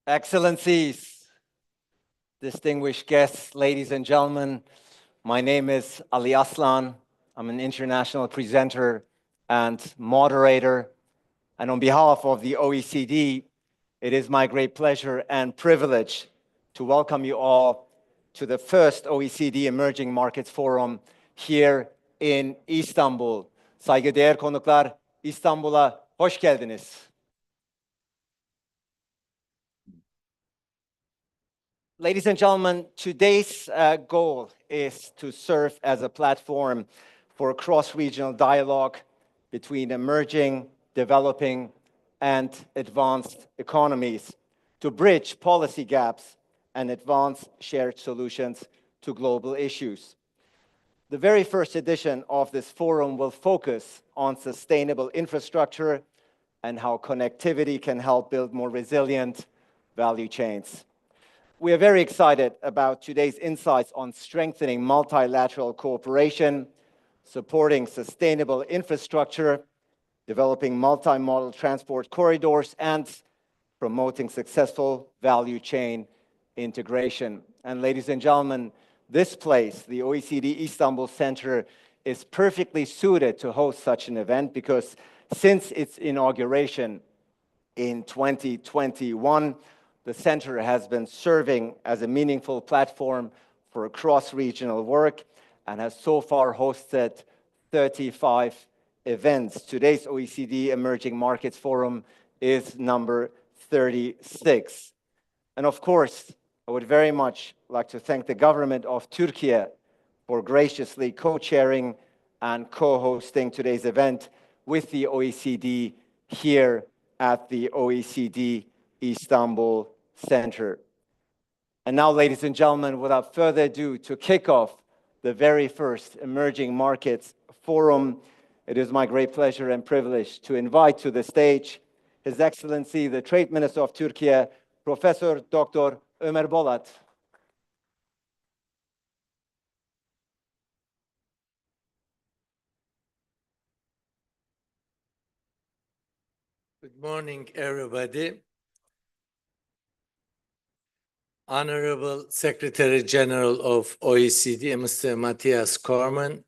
Excellencies, distinguished guests, ladies and gentlemen, my name is Ali Aslan. I'm an international presenter and moderator. And on behalf of the OECD, it is my great pleasure and privilege to welcome you all to the first OECD Emerging Markets Forum here in Istanbul. Saygıdeğer konuklar, İstanbul'a hoş geldiniz. Ladies and gentlemen, today's goal is to serve as a platform for cross-regional dialogue between emerging, developing, and advanced economies to bridge policy gaps and advance shared solutions to global issues. The very first edition of this forum will focus on sustainable infrastructure and how connectivity can help build more resilient value chains. We are very excited about today's insights on strengthening multilateral cooperation, supporting sustainable infrastructure, developing multimodal transport corridors, and promoting successful value chain integration. And ladies and gentlemen, this place, the OECD Istanbul Center, is perfectly suited to host such an event because since its inauguration in 2021, the center has been serving as a meaningful platform for cross-regional work and has so far hosted 35 events. Today's OECD Emerging Markets Forum is number 36. And of course, I would very much like to thank the government of Turkey for graciously co-chairing and co-hosting today's event with the OECD here at the OECD Istanbul Center. And now, ladies and gentlemen, without further ado, to kick off the very first Emerging Markets Forum, it is my great pleasure and privilege to invite to the stage His Excellency, the Trade Minister of Turkey, Professor Dr. Ömer Bolat. Good morning, everybody. Honorable Secretary General of OECD, Mr. Matthias Cormann,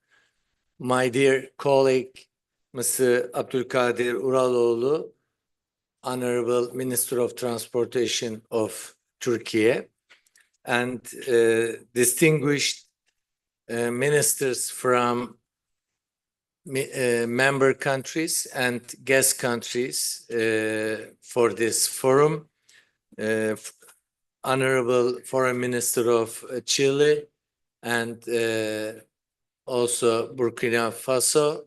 my dear colleague, Mr. Abdülkadir Uraloğlu, Honorable Minister of Transportation of Turkey, and distinguished ministers from member countries and guest countries for this forum. Honorable Foreign Minister of Chile and also Burkina Faso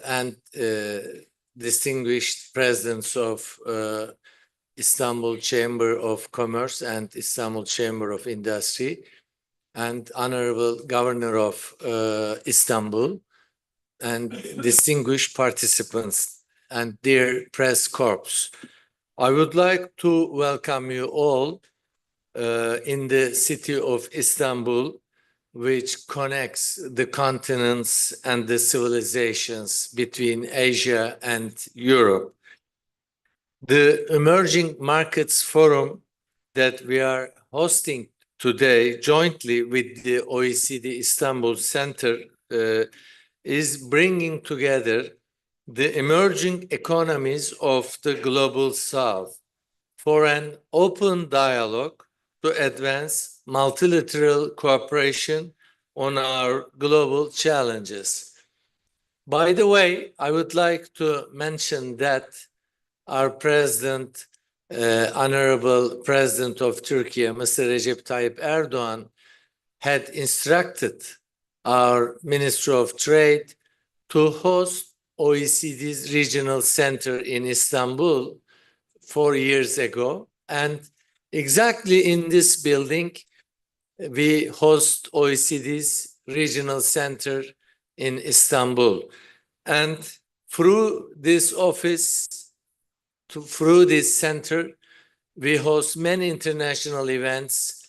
and distinguished presidents of Istanbul Chamber of Commerce and Istanbul Chamber of Industry and Honorable Governor of Istanbul and distinguished participants and dear press corps. I would like to welcome you all in the city of Istanbul, which connects the continents and the civilizations between Asia and Europe. The Emerging Markets Forum that we are hosting today jointly with the OECD Istanbul Center is bringing together the emerging economies of the global South for an open dialogue to advance multilateral cooperation on our global challenges. By the way, I would like to mention that our President, Honorable President of Turkey, Mr. Recep Tayyip Erdogan, had instructed our Minister of Trade to host OECD's regional center in Istanbul 4 years ago. And exactly in this building, we host OECD's regional center in Istanbul. And through this office, through this center, we host many international events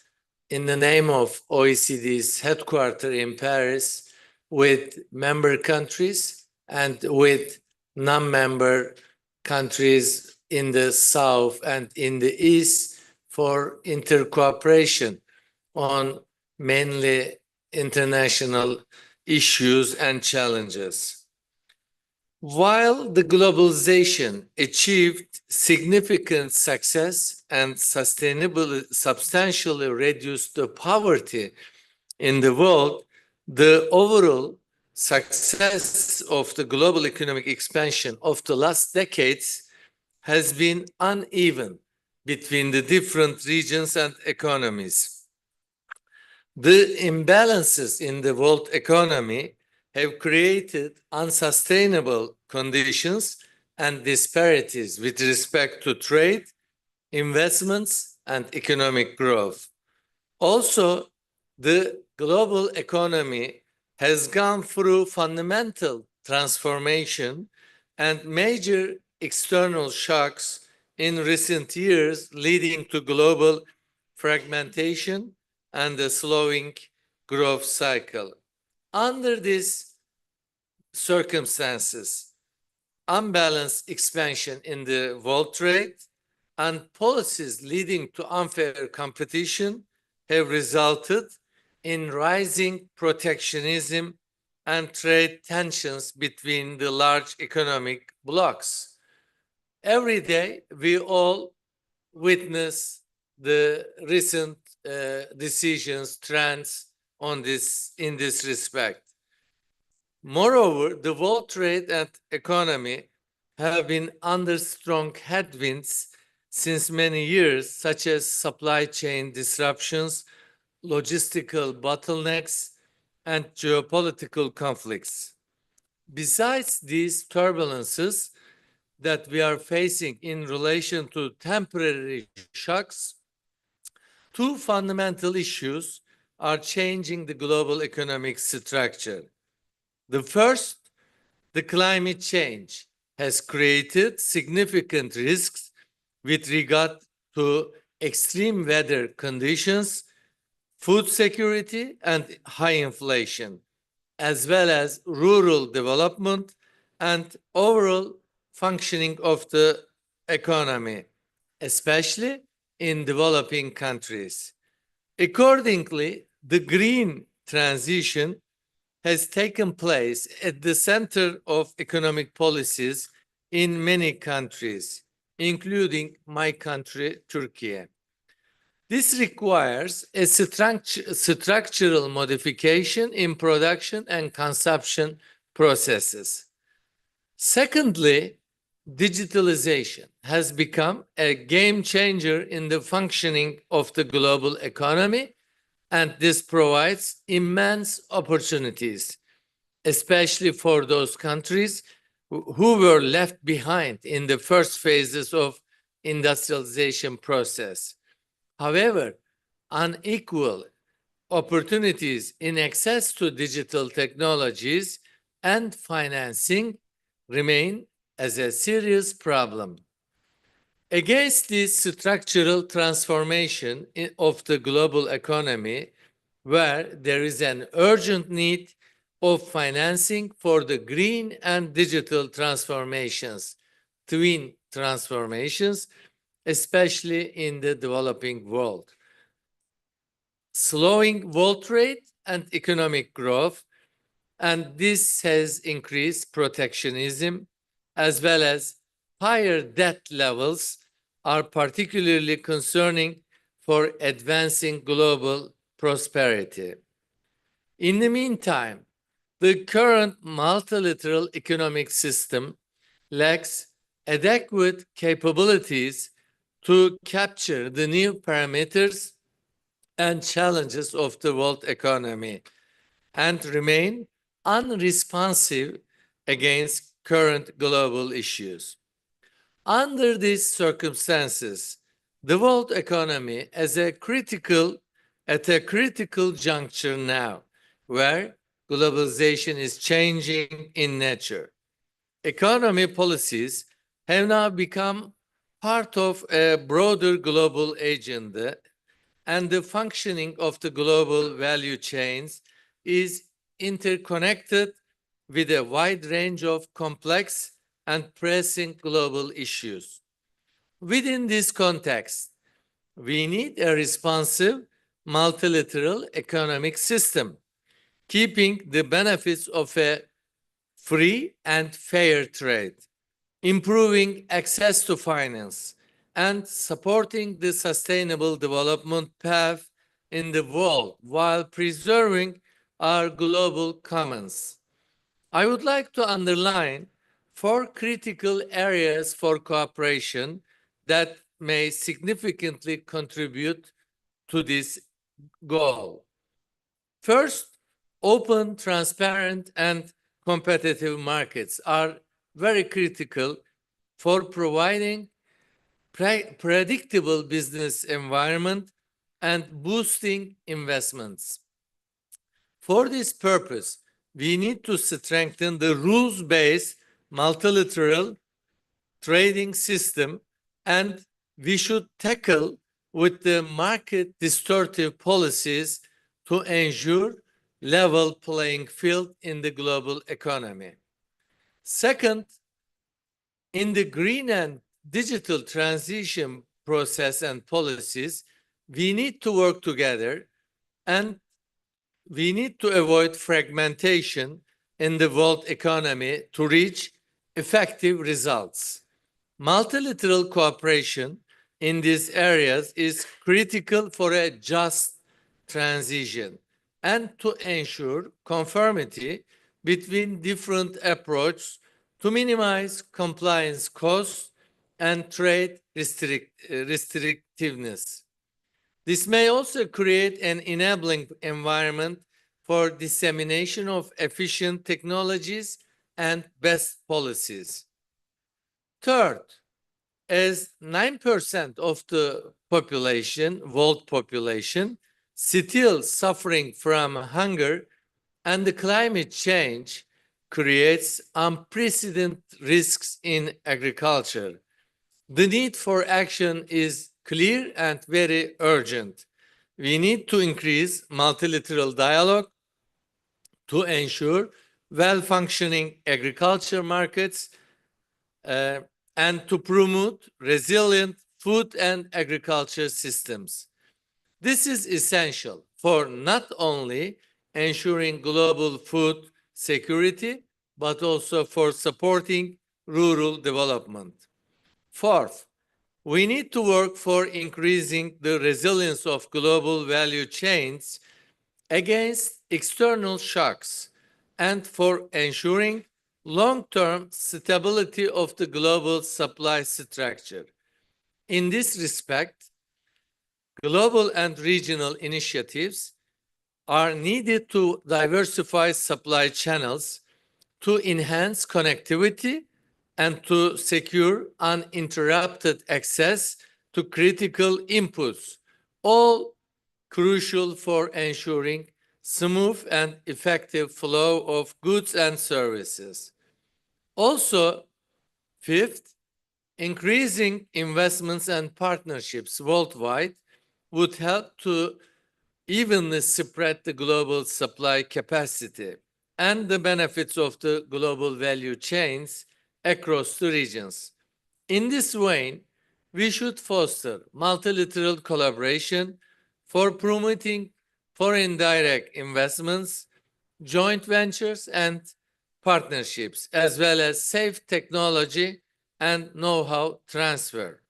in the name of OECD's headquarters in Paris with member countries and with non-member countries in the south and in the east for intercooperation on mainly international issues and challenges. While the globalization achieved significant success and substantially reduced the poverty in the world, the overall success of the global economic expansion of the last decades has been uneven between the different regions and economies. The imbalances in the world economy have created unsustainable conditions and disparities with respect to trade, investments, and economic growth. Also, the global economy has gone through fundamental transformation and major external shocks in recent years, leading to global fragmentation and a slowing growth cycle. Under these circumstances, unbalanced expansion in the world trade and policies leading to unfair competition have resulted in rising protectionism and trade tensions between the large economic blocs. Every day, we all witness the recent decisions, trends in this respect. Moreover, the world trade and economy have been under strong headwinds since many years, such as supply chain disruptions, logistical bottlenecks, and geopolitical conflicts. Besides these turbulences that we are facing in relation to temporary shocks, two fundamental issues are changing the global economic structure. The first, the climate change has created significant risks with regard to extreme weather conditions, food security, and high inflation, as well as rural development and overall functioning of the economy, especially in developing countries. Accordingly, the green transition has taken place at the center of economic policies in many countries, including my country, Turkey. This requires a structural modification in production and consumption processes. Secondly, digitalization has become a game changer in the functioning of the global economy, and this provides immense opportunities, especially for those countries who were left behind in the first phases of industrialization process. However, unequal opportunities in access to digital technologies and financing remain as a serious problem. Against this structural transformation of the global economy, where there is an urgent need of financing for the green and digital transformations, twin transformations, especially in the developing world. Slowing world trade and economic growth, and this has increased protectionism, as well as higher debt levels are particularly concerning for advancing global prosperity. In the meantime, the current multilateral economic system lacks adequate capabilities to capture the new parameters and challenges of the world economy and remain unresponsive against current global issues. Under these circumstances, the world economy is at a critical juncture now, where globalization is changing in nature. Economy policies have now become part of a broader global agenda, and the functioning of the global value chains is interconnected with a wide range of complex and pressing global issues. Within this context, we need a responsive multilateral economic system, keeping the benefits of a free and fair trade, improving access to finance, and supporting the sustainable development path in the world while preserving our global commons. I would like to underline 4 critical areas for cooperation that may significantly contribute to this goal. First, open, transparent, and competitive markets are very critical for providing predictable business environment and boosting investments. For this purpose, we need to strengthen the rules-based multilateral trading system, and we should tackle with the market distortive policies to ensure level playing field in the global economy. Second, in the green and digital transition process and policies, we need to work together and we need to avoid fragmentation in the world economy to reach effective results. Multilateral cooperation in these areas is critical for a just transition and to ensure conformity between different approaches to minimize compliance costs and trade restrictiveness. This may also create an enabling environment for dissemination of efficient technologies and best policies. Third, as 9% of the population, world population, still suffering from hunger and the climate change creates unprecedented risks in agriculture. The need for action is clear and very urgent. We need to increase multilateral dialogue to ensure well-functioning agriculture markets and to promote resilient food and agriculture systems. This is essential for not only ensuring global food security, but also for supporting rural development. Fourth, we need to work for increasing the resilience of global value chains against external shocks and for ensuring long-term stability of the global supply structure. In this respect, global and regional initiatives are needed to diversify supply channels, to enhance connectivity, and to secure uninterrupted access to critical inputs, all crucial for ensuring smooth and effective flow of goods and services. Also, fifth, increasing investments and partnerships worldwide would help to evenly spread the global supply capacity and the benefits of the global value chains across the regions. In this vein, we should foster multilateral collaboration for promoting foreign direct investments, joint ventures, and partnerships, as well as safe technology and know-how transfer.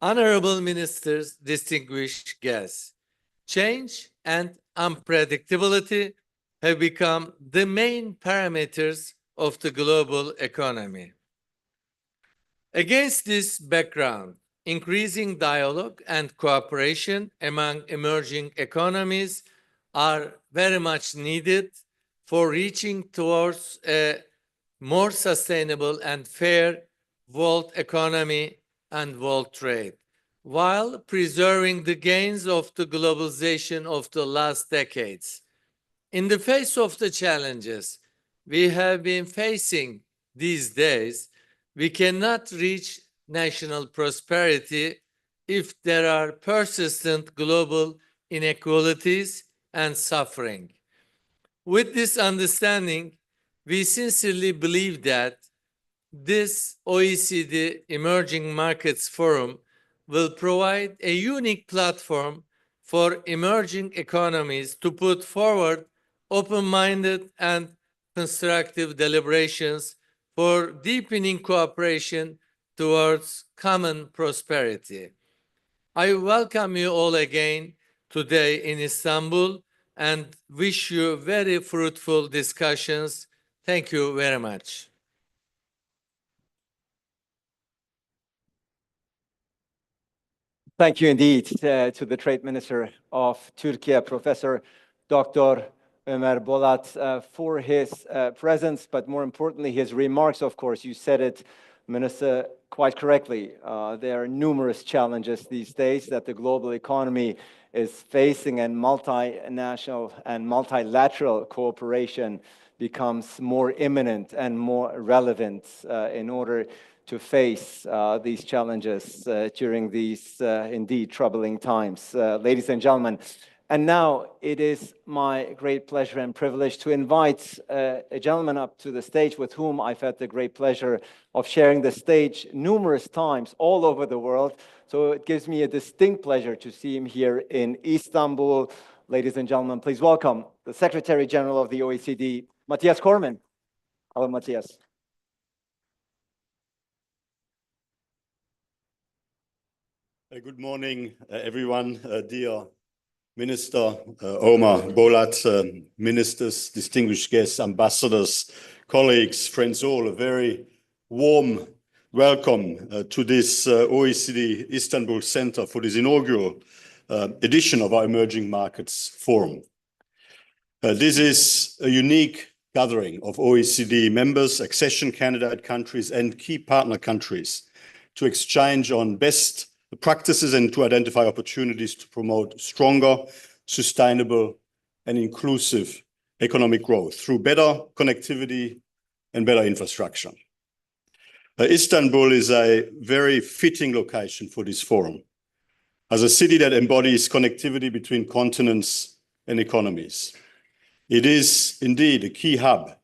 Honorable Ministers, distinguished guests, change and unpredictability have become the main parameters of the global economy. Against this background, increasing dialogue and cooperation among emerging economies are very much needed for reaching towards a more sustainable and fair world economy and world trade, while preserving the gains of the globalization of the last decades. In the face of the challenges we have been facing these days, we cannot reach national prosperity if there are persistent global inequalities and suffering. With this understanding, we sincerely believe that this OECD Emerging Markets Forum will provide a unique platform for emerging economies to put forward open-minded and constructive deliberations for deepening cooperation towards common prosperity. I welcome you all again today in Istanbul and wish you very fruitful discussions. Thank you very much. Thank you indeed to the Trade Minister of Turkey, Professor Dr. Ömer Bolat, for his presence, but more importantly, his remarks, of course. You said it, Minister, quite correctly. There are numerous challenges these days that the global economy is facing, and multinational and multilateral cooperation becomes more imminent and more relevant in order to face these challenges during these indeed troubling times. Ladies and gentlemen, and now it is my great pleasure and privilege to invite a gentleman up to the stage with whom I've had the great pleasure of sharing the stage numerous times all over the world. So it gives me a distinct pleasure to see him here in Istanbul. Ladies and gentlemen, please welcome the Secretary General of the OECD, Matthias Cormann. Hello, Matthias. Good morning, everyone. Dear Minister Ömer Bolat, ministers, distinguished guests, ambassadors, colleagues, friends all, a very warm welcome to this OECD Istanbul Center for this inaugural edition of our Emerging Markets Forum. This is a unique gathering of OECD members, accession candidate countries, and key partner countries to exchange on best practices and to identify opportunities to promote stronger, sustainable, and inclusive economic growth through better connectivity and better infrastructure. Istanbul is a very fitting location for this forum, as a city that embodies connectivity between continents and economies. It is indeed a key hub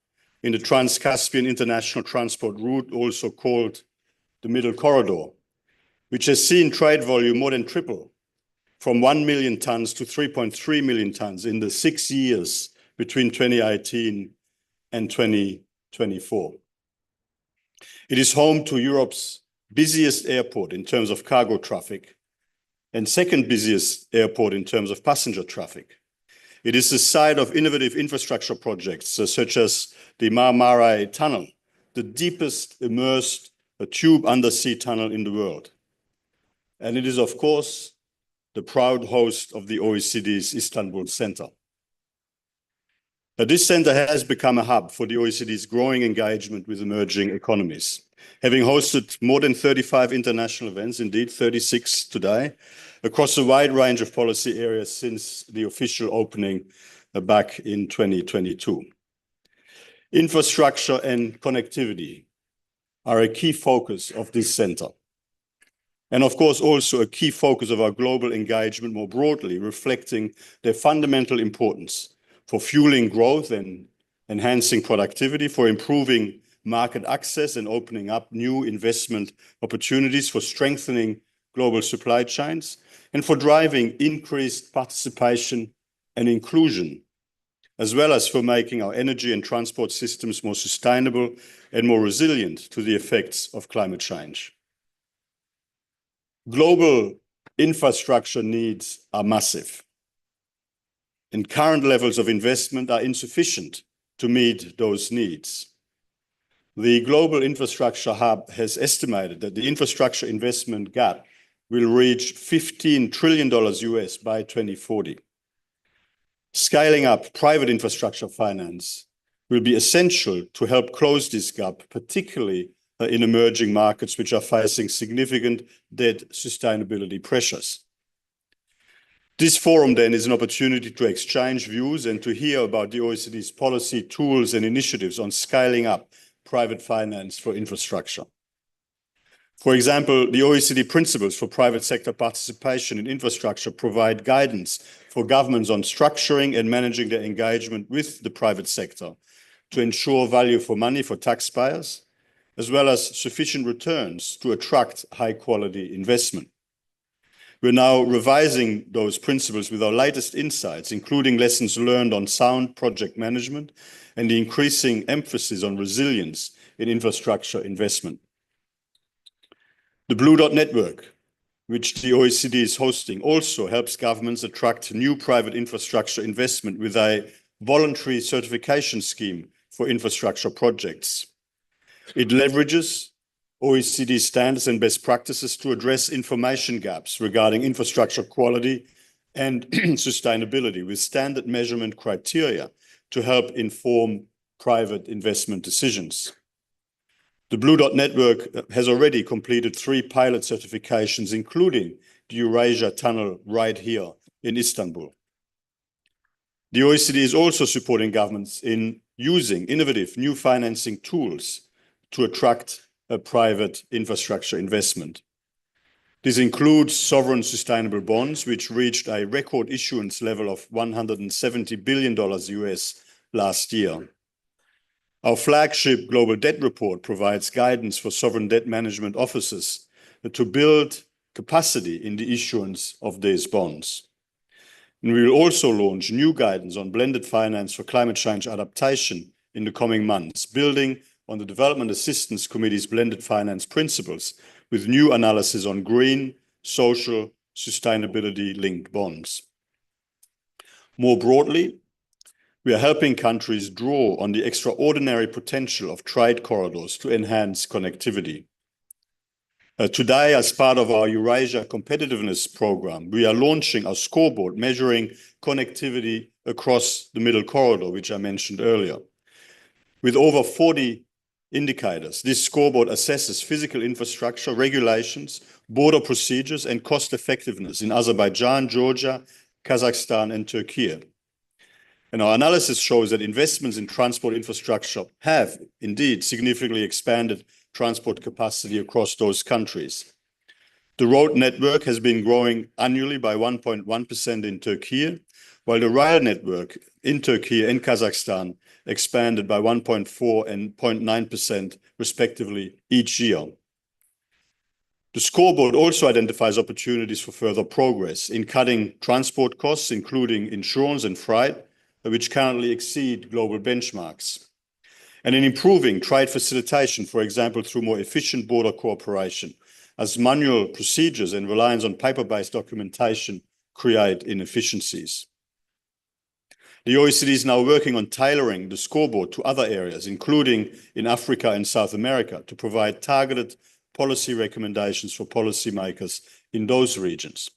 in the Trans-Caspian International Transport Route, also called the Middle Corridor, which has seen trade volume more than triple from 1 million tons to 3.3 million tons in the 6 years between 2018 and 2024. It is home to Europe's busiest airport in terms of cargo traffic and second busiest airport in terms of passenger traffic. It is the site of innovative infrastructure projects such as the Marmaray Tunnel, the deepest immersed tube undersea tunnel in the world. And it is, of course, the proud host of the OECD's Istanbul Center. This center has become a hub for the OECD's growing engagement with emerging economies, having hosted more than 35 international events, indeed 36 today, across a wide range of policy areas since the official opening back in 2022. Infrastructure and connectivity are a key focus of this center. And of course, also a key focus of our global engagement more broadly, reflecting their fundamental importance for fueling growth and enhancing productivity, for improving market access and opening up new investment opportunities, for strengthening global supply chains, and for driving increased participation and inclusion, as well as for making our energy and transport systems more sustainable and more resilient to the effects of climate change. Global infrastructure needs are massive, and current levels of investment are insufficient to meet those needs. The Global Infrastructure Hub has estimated that the infrastructure investment gap will reach $15 trillion US by 2040. Scaling up private infrastructure finance will be essential to help close this gap, particularly in emerging markets which are facing significant debt sustainability pressures. This forum then is an opportunity to exchange views and to hear about the OECD's policy tools and initiatives on scaling up private finance for infrastructure. For example, the OECD principles for private sector participation in infrastructure provide guidance for governments on structuring and managing their engagement with the private sector to ensure value for money for taxpayers, as well as sufficient returns to attract high-quality investment. We're now revising those principles with our latest insights, including lessons learned on sound project management and the increasing emphasis on resilience in infrastructure investment. The Blue Dot Network, which the OECD is hosting, also helps governments attract new private infrastructure investment with a voluntary certification scheme for infrastructure projects. It leverages OECD standards and best practices to address information gaps regarding infrastructure quality and sustainability with standard measurement criteria to help inform private investment decisions. The Blue Dot Network has already completed 3 pilot certifications, including the Eurasia Tunnel right here in Istanbul. The OECD is also supporting governments in using innovative new financing tools to attract a private infrastructure investment. This includes sovereign sustainable bonds, which reached a record issuance level of $170 billion US last year. Our flagship Global Debt Report provides guidance for sovereign debt management offices to build capacity in the issuance of these bonds. And we will also launch new guidance on blended finance for climate change adaptation in the coming months, building on the Development Assistance Committee's blended finance principles with new analysis on green, social, sustainability-linked bonds. More broadly, we are helping countries draw on the extraordinary potential of trade corridors to enhance connectivity. Today, as part of our Eurasia Competitiveness Program, we are launching a scoreboard measuring connectivity across the Middle Corridor, which I mentioned earlier. With over 40 indicators, this scoreboard assesses physical infrastructure, regulations, border procedures, and cost effectiveness in Azerbaijan, Georgia, Kazakhstan, and Turkey. And our analysis shows that investments in transport infrastructure have indeed significantly expanded transport capacity across those countries. The road network has been growing annually by 1.1% in Turkey, while the rail network in Turkey and Kazakhstan expanded by 1.4% and 0.9% respectively each year. The scoreboard also identifies opportunities for further progress in cutting transport costs, including insurance and freight, which currently exceed global benchmarks, and in improving trade facilitation, for example, through more efficient border cooperation, as manual procedures and reliance on paper-based documentation create inefficiencies. The OECD is now working on tailoring the scoreboard to other areas, including in Africa and South America, to provide targeted policy recommendations for policymakers in those regions.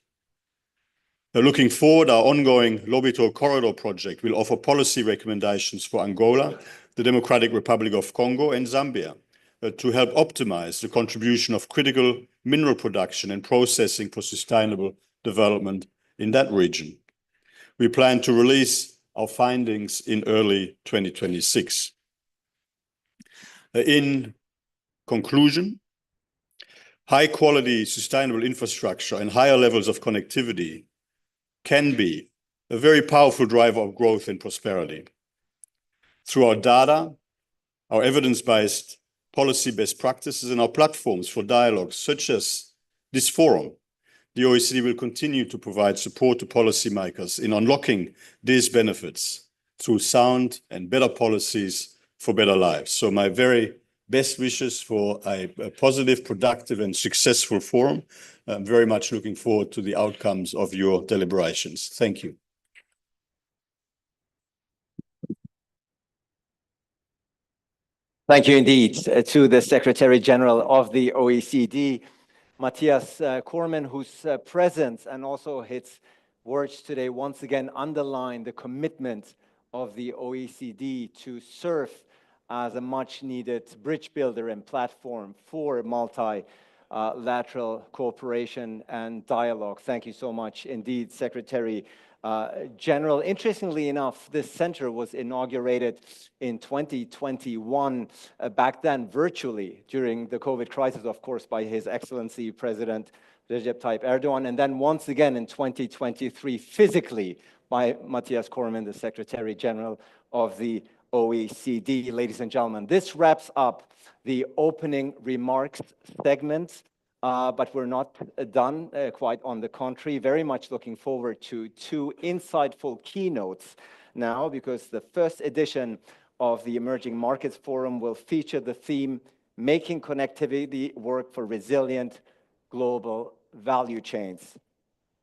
Looking forward, our ongoing Lobito Corridor project will offer policy recommendations for Angola, the Democratic Republic of Congo, and Zambia to help optimize the contribution of critical mineral production and processing for sustainable development in that region. We plan to release our findings in early 2026. In conclusion, high-quality sustainable infrastructure and higher levels of connectivity can be a very powerful driver of growth and prosperity. Through our data, our evidence-based policy best practices, and our platforms for dialogues such as this forum, the OECD will continue to provide support to policymakers in unlocking these benefits through sound and better policies for better lives. So my very best wishes for a positive, productive, and successful forum. I'm very much looking forward to the outcomes of your deliberations. Thank you. Thank you indeed to the Secretary General of the OECD, Matthias Cormann, whose presence and also his words today once again underline the commitment of the OECD to serve as a much-needed bridge builder and platform for multilateral cooperation and dialogue. Thank you so much indeed, Secretary General. Interestingly enough, this center was inaugurated in 2021, back then virtually during the COVID crisis, of course, by His Excellency President Recep Tayyip Erdogan, and then once again in 2023 physically by Matthias Cormann, the Secretary General of the OECD. Ladies and gentlemen, this wraps up the opening remarks segment, but we're not done, quite on the contrary. Very much looking forward to two insightful keynotes now, because the first edition of the Emerging Markets Forum will feature the theme, Making Connectivity Work for Resilient Global Value Chains,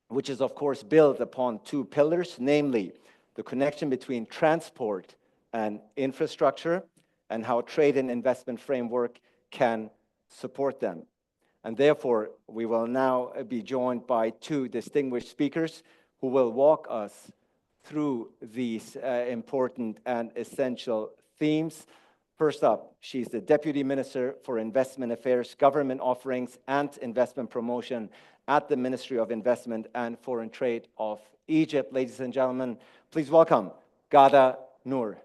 which is, of course, built upon two pillars, namely the connection between transport and infrastructure, and how trade and investment framework can support them. And therefore, we will now be joined by two distinguished speakers who will walk us through these important and essential themes. First up, she's the Deputy Minister for Investment Affairs, Government Offerings and Investment Promotion at the Ministry of Investment and Foreign Trade of Egypt. Ladies and gentlemen, please welcome Ghada Noor.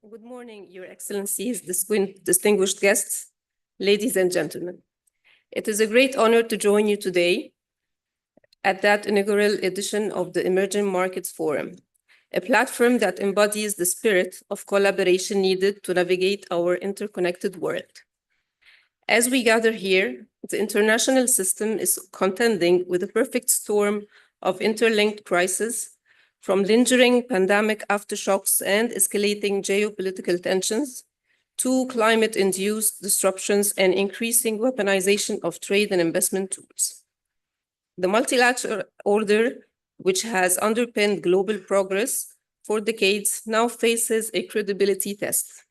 Good morning, Your Excellencies, distinguished guests, ladies and gentlemen. It is a great honor to join you today at that inaugural edition of the Emerging Markets Forum, a platform that embodies the spirit of collaboration needed to navigate our interconnected world. As we gather here, the international system is contending with a perfect storm of interlinked crises, from lingering pandemic aftershocks and escalating geopolitical tensions to climate-induced disruptions and increasing weaponization of trade and investment tools. The multilateral order, which has underpinned global progress for decades, now faces a credibility test.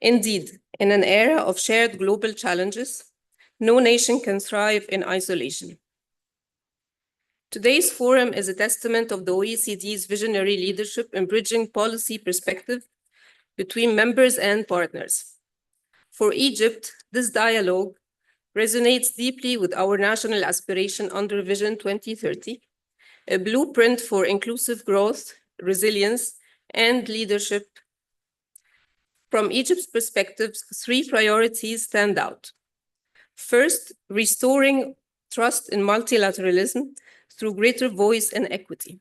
Indeed, in an era of shared global challenges, no nation can thrive in isolation. Today's forum is a testament of the OECD's visionary leadership in bridging policy perspective between members and partners. For Egypt, this dialogue resonates deeply with our national aspiration under Vision 2030, a blueprint for inclusive growth, resilience, and leadership. From Egypt's perspective, three priorities stand out. First, restoring trust in multilateralism through greater voice and equity.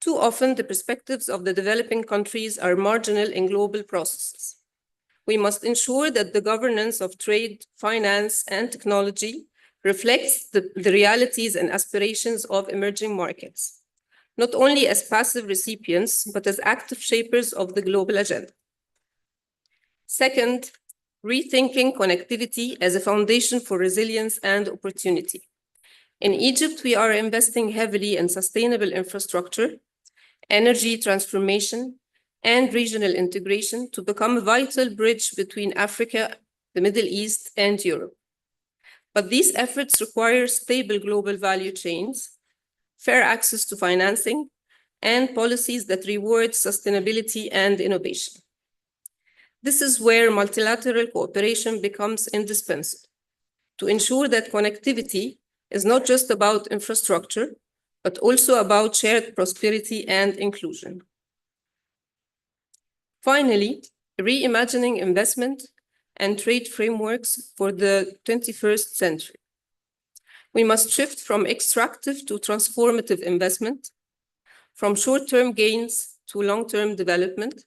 Too often, the perspectives of the developing countries are marginal in global processes. We must ensure that the governance of trade, finance, and technology reflects the realities and aspirations of emerging markets, not only as passive recipients, but as active shapers of the global agenda. Second, rethinking connectivity as a foundation for resilience and opportunity. In Egypt, we are investing heavily in sustainable infrastructure, energy transformation, and regional integration to become a vital bridge between Africa, the Middle East, and Europe. But these efforts require stable global value chains, fair access to financing, and policies that reward sustainability and innovation. This is where multilateral cooperation becomes indispensable to ensure that connectivity is not just about infrastructure, but also about shared prosperity and inclusion. Finally, reimagining investment and trade frameworks for the 21st century. We must shift from extractive to transformative investment, from short-term gains to long-term development.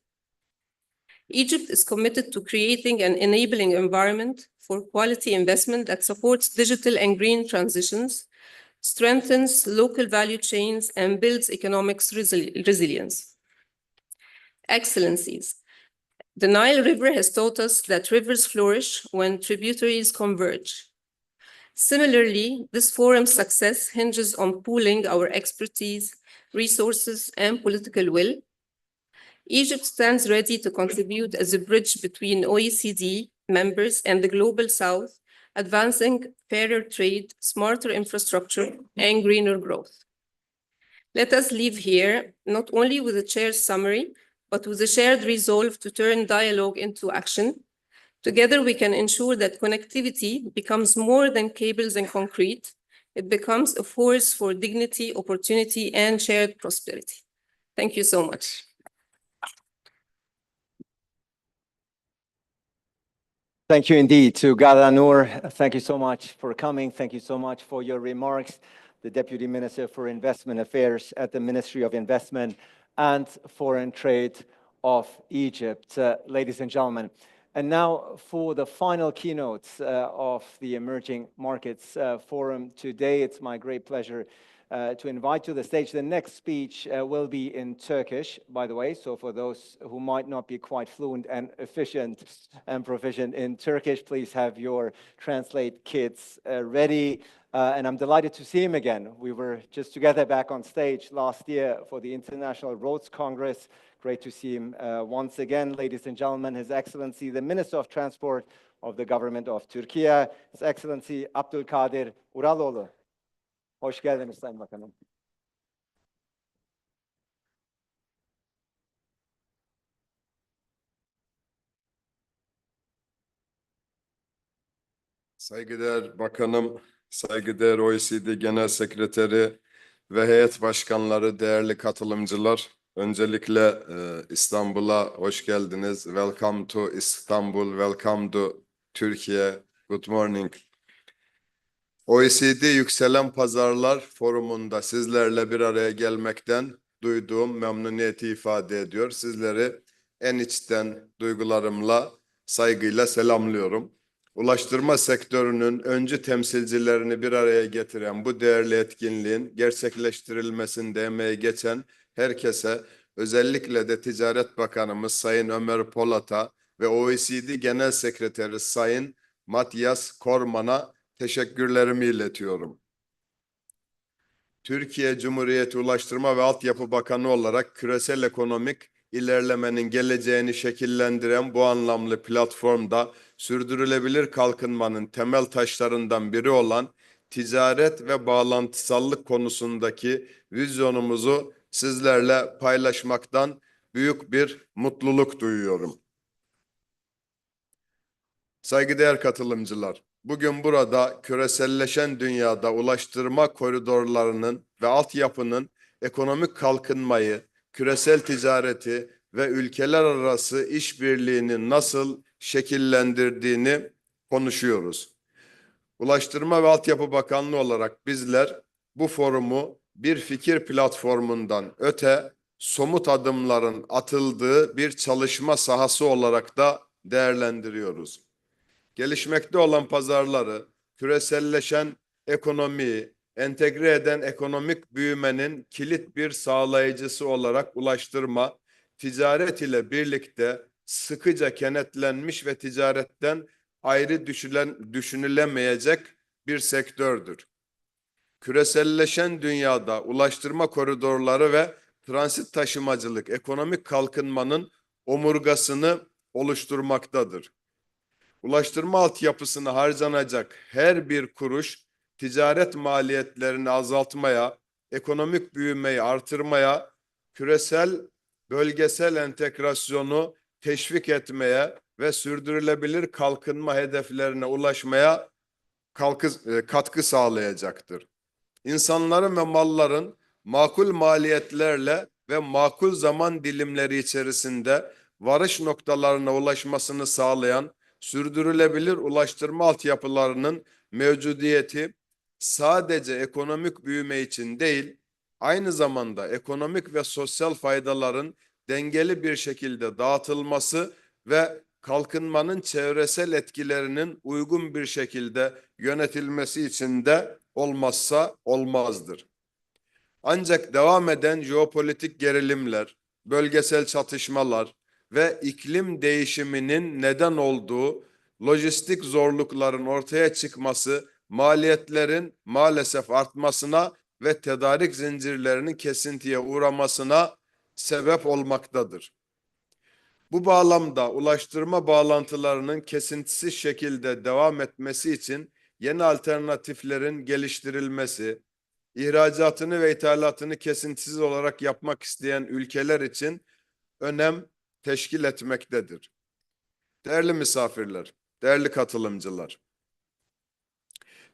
Egypt is committed to creating an enabling environment for quality investment that supports digital and green transitions, strengthens local value chains, and builds economic resilience. Excellencies, the Nile River has taught us that rivers flourish when tributaries converge. Similarly, this forum's success hinges on pooling our expertise, resources, and political will. Egypt stands ready to contribute as a bridge between OECD members and the Global South, advancing fairer trade, smarter infrastructure, and greener growth. Let us leave here not only with the chair's summary, but with a shared resolve to turn dialogue into action, Together, we can ensure that connectivity becomes more than cables and concrete. It becomes a force for dignity, opportunity, and shared prosperity. Thank you so much. Thank you indeed to Ghada Noor. Thank you so much for coming. Thank you so much for your remarks. The Deputy Minister for Investment Affairs at the Ministry of Investment and Foreign Trade of Egypt. Ladies and gentlemen, and now for the final keynote of the Emerging Markets Forum today, it's my great pleasure to invite to the stage. The next speech will be in Turkish, by the way, so for those who might not be quite fluent and efficient and proficient in Turkish, please have your translate kits ready. And I'm delighted to see him again. We were just together back on stage last year for the International Roads Congress. Great to see him once again. Ladies and gentlemen, His Excellency, the Minister of Transport of the Government of Turkey, His Excellency Abdülkadir Uraloğlu. Hoş geldiniz Sayın Bakanım. Saygıdeğer Bakanım, saygıdeğer OECD Genel Sekreteri ve heyet başkanları, değerli katılımcılar. Öncelikle İstanbul'a hoş geldiniz. Welcome to Istanbul, welcome to Türkiye. Good morning. OECD Yükselen Pazarlar Forumu'nda sizlerle bir araya gelmekten duyduğum memnuniyeti ifade ediyor. Sizleri en içten duygularımla, saygıyla selamlıyorum. Ulaştırma sektörünün öncü temsilcilerini bir araya getiren bu değerli etkinliğin gerçekleştirilmesinde emeği geçen herkese, özellikle de Ticaret Bakanımız Sayın Ömer Polat'a ve OECD Genel Sekreteri Sayın Matthias Kormann'a teşekkürlerimi iletiyorum. Türkiye Cumhuriyeti Ulaştırma ve Altyapı Bakanı olarak küresel ekonomik ilerlemenin geleceğini şekillendiren bu anlamlı platformda sürdürülebilir kalkınmanın temel taşlarından biri olan ticaret ve bağlantısallık konusundaki vizyonumuzu sizlerle paylaşmaktan büyük bir mutluluk duyuyorum. Saygıdeğer katılımcılar, bugün burada küreselleşen dünyada ulaştırma koridorlarının ve altyapının ekonomik kalkınmayı, küresel ticareti ve ülkeler arası işbirliğini nasıl şekillendirdiğini konuşuyoruz. Ulaştırma ve Altyapı Bakanlığı olarak bizler bu forumu bir fikir platformundan öte somut adımların atıldığı bir çalışma sahası olarak da değerlendiriyoruz. Gelişmekte olan pazarları, küreselleşen ekonomiyi, entegre eden ekonomik büyümenin kilit bir sağlayıcısı olarak ulaştırma, ticaret ile birlikte sıkıca kenetlenmiş ve ticaretten ayrı düşünülemeyecek bir sektördür. Küreselleşen dünyada ulaştırma koridorları ve transit taşımacılık ekonomik kalkınmanın omurgasını oluşturmaktadır. Ulaştırma altyapısına harcanacak her bir kuruş ticaret maliyetlerini azaltmaya, ekonomik büyümeyi artırmaya, küresel, bölgesel entegrasyonu teşvik etmeye ve sürdürülebilir kalkınma hedeflerine ulaşmaya katkı sağlayacaktır. İnsanların ve malların makul maliyetlerle ve makul zaman dilimleri içerisinde varış noktalarına ulaşmasını sağlayan sürdürülebilir ulaştırma altyapılarının mevcudiyeti sadece ekonomik büyüme için değil, aynı zamanda ekonomik ve sosyal faydaların dengeli bir şekilde dağıtılması ve kalkınmanın çevresel etkilerinin uygun bir şekilde yönetilmesi için de olmazsa olmazdır. Ancak devam eden jeopolitik gerilimler, bölgesel çatışmalar ve iklim değişiminin neden olduğu lojistik zorlukların ortaya çıkması, maliyetlerin maalesef artmasına ve tedarik zincirlerinin kesintiye uğramasına sebep olmaktadır. Bu bağlamda ulaştırma bağlantılarının kesintisiz şekilde devam etmesi için yeni alternatiflerin geliştirilmesi, ihracatını ve ithalatını kesintisiz olarak yapmak isteyen ülkeler için önem teşkil etmektedir. Değerli misafirler, değerli katılımcılar.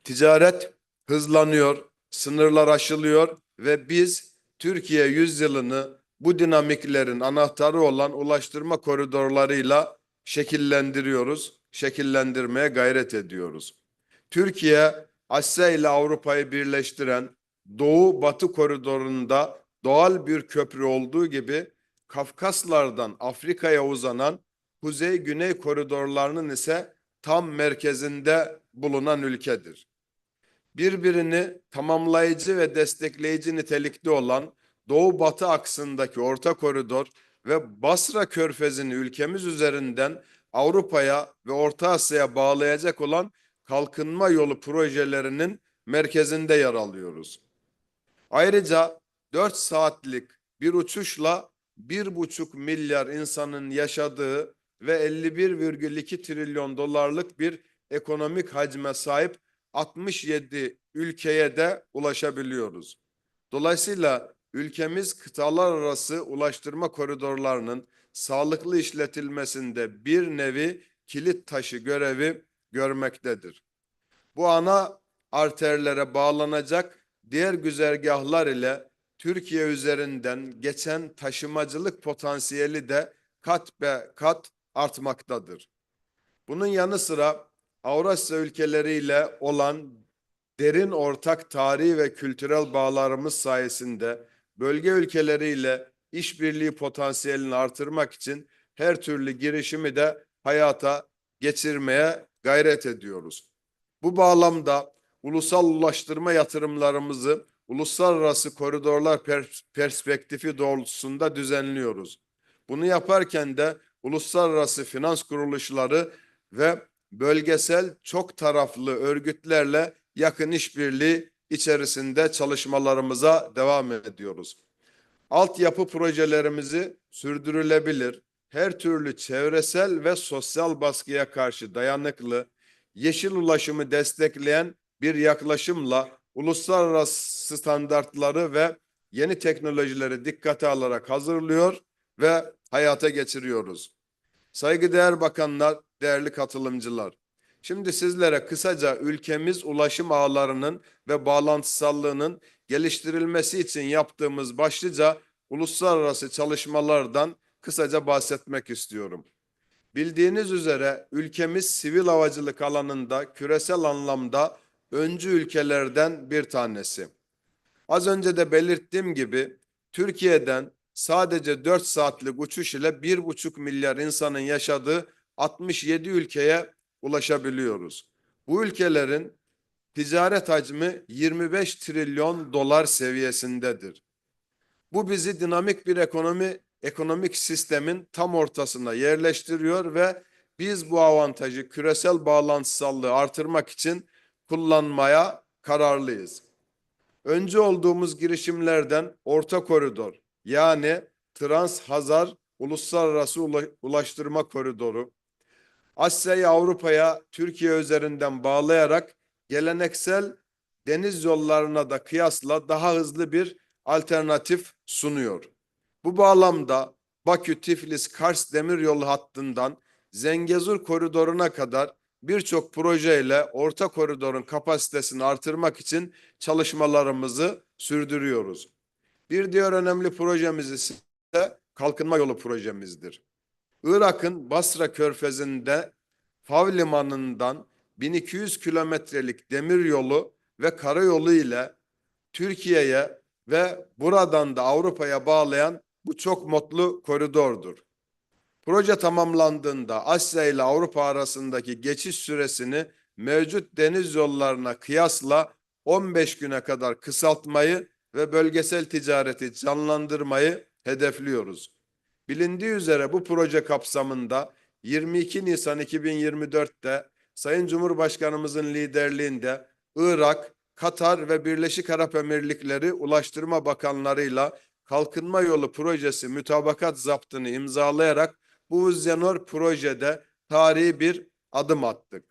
Ticaret hızlanıyor, sınırlar aşılıyor ve biz Türkiye yüzyılını bu dinamiklerin anahtarı olan ulaştırma koridorlarıyla şekillendiriyoruz, şekillendirmeye gayret ediyoruz. Türkiye, Asya ile Avrupa'yı birleştiren Doğu-Batı koridorunda doğal bir köprü olduğu gibi Kafkaslardan Afrika'ya uzanan Kuzey-Güney koridorlarının ise tam merkezinde bulunan ülkedir. Birbirini tamamlayıcı ve destekleyici nitelikte olan Doğu-Batı aksındaki orta koridor ve Basra Körfezi'ni ülkemiz üzerinden Avrupa'ya ve Orta Asya'ya bağlayacak olan kalkınma yolu projelerinin merkezinde yer alıyoruz. Ayrıca 4 saatlik bir uçuşla 1,5 milyar insanın yaşadığı ve 51,2 trilyon dolarlık bir ekonomik hacme sahip 67 ülkeye de ulaşabiliyoruz. Dolayısıyla ülkemiz kıtalar arası ulaştırma koridorlarının sağlıklı işletilmesinde bir nevi kilit taşı görevi görmektedir. Bu ana arterlere bağlanacak diğer güzergahlar ile Türkiye üzerinden geçen taşımacılık potansiyeli de kat be kat artmaktadır. Bunun yanı sıra Avrasya ülkeleriyle olan derin ortak tarihi ve kültürel bağlarımız sayesinde bölge ülkeleriyle işbirliği potansiyelini artırmak için her türlü girişimi de hayata geçirmeye gayret ediyoruz. Bu bağlamda ulusal ulaştırma yatırımlarımızı uluslararası koridorlar perspektifi doğrultusunda düzenliyoruz. Bunu yaparken de uluslararası finans kuruluşları ve bölgesel çok taraflı örgütlerle yakın işbirliği içerisinde çalışmalarımıza devam ediyoruz. Altyapı projelerimizi sürdürülebilir, her türlü çevresel ve sosyal baskıya karşı dayanıklı, yeşil ulaşımı destekleyen bir yaklaşımla uluslararası standartları ve yeni teknolojileri dikkate alarak hazırlıyor ve hayata geçiriyoruz. Saygıdeğer bakanlar, değerli katılımcılar. Şimdi sizlere kısaca ülkemiz ulaşım ağlarının ve bağlantısallığının geliştirilmesi için yaptığımız başlıca uluslararası çalışmalardan kısaca bahsetmek istiyorum. Bildiğiniz üzere ülkemiz sivil havacılık alanında küresel anlamda öncü ülkelerden bir tanesi. Az önce de belirttiğim gibi Türkiye'den sadece 4 saatlik uçuş ile 1,5 milyar insanın yaşadığı 67 ülkeye ulaşabiliyoruz. Bu ülkelerin ticaret hacmi 25 trilyon dolar seviyesindedir. Bu bizi dinamik bir ekonomik sistemin tam ortasına yerleştiriyor ve biz bu avantajı küresel bağlantısallığı artırmak için kullanmaya kararlıyız. Öncü olduğumuz girişimlerden Orta Koridor yani Trans-Hazar Uluslararası Ulaştırma Koridoru, Asya'yı Avrupa'ya Türkiye üzerinden bağlayarak geleneksel deniz yollarına da kıyasla daha hızlı bir alternatif sunuyor. Bu bağlamda Bakü-Tiflis-Kars demiryolu hattından Zengezur koridoruna kadar birçok projeyle orta koridorun kapasitesini artırmak için çalışmalarımızı sürdürüyoruz. Bir diğer önemli projemiz ise kalkınma yolu projemizdir. Irak'ın Basra Körfezi'nde Fav Limanı'ndan 1200 kilometrelik demiryolu ve karayolu ile Türkiye'ye ve buradan da Avrupa'ya bağlayan bu çok mutlu koridordur. Proje tamamlandığında Asya ile Avrupa arasındaki geçiş süresini mevcut deniz yollarına kıyasla 15 güne kadar kısaltmayı ve bölgesel ticareti canlandırmayı hedefliyoruz. Bilindiği üzere bu proje kapsamında 22 Nisan 2024'te Sayın Cumhurbaşkanımızın liderliğinde Irak, Katar ve Birleşik Arap Emirlikleri Ulaştırma Bakanlarıyla Kalkınma Yolu Projesi mütabakat zaptını imzalayarak bu Uzyanor projede tarihi bir adım attık.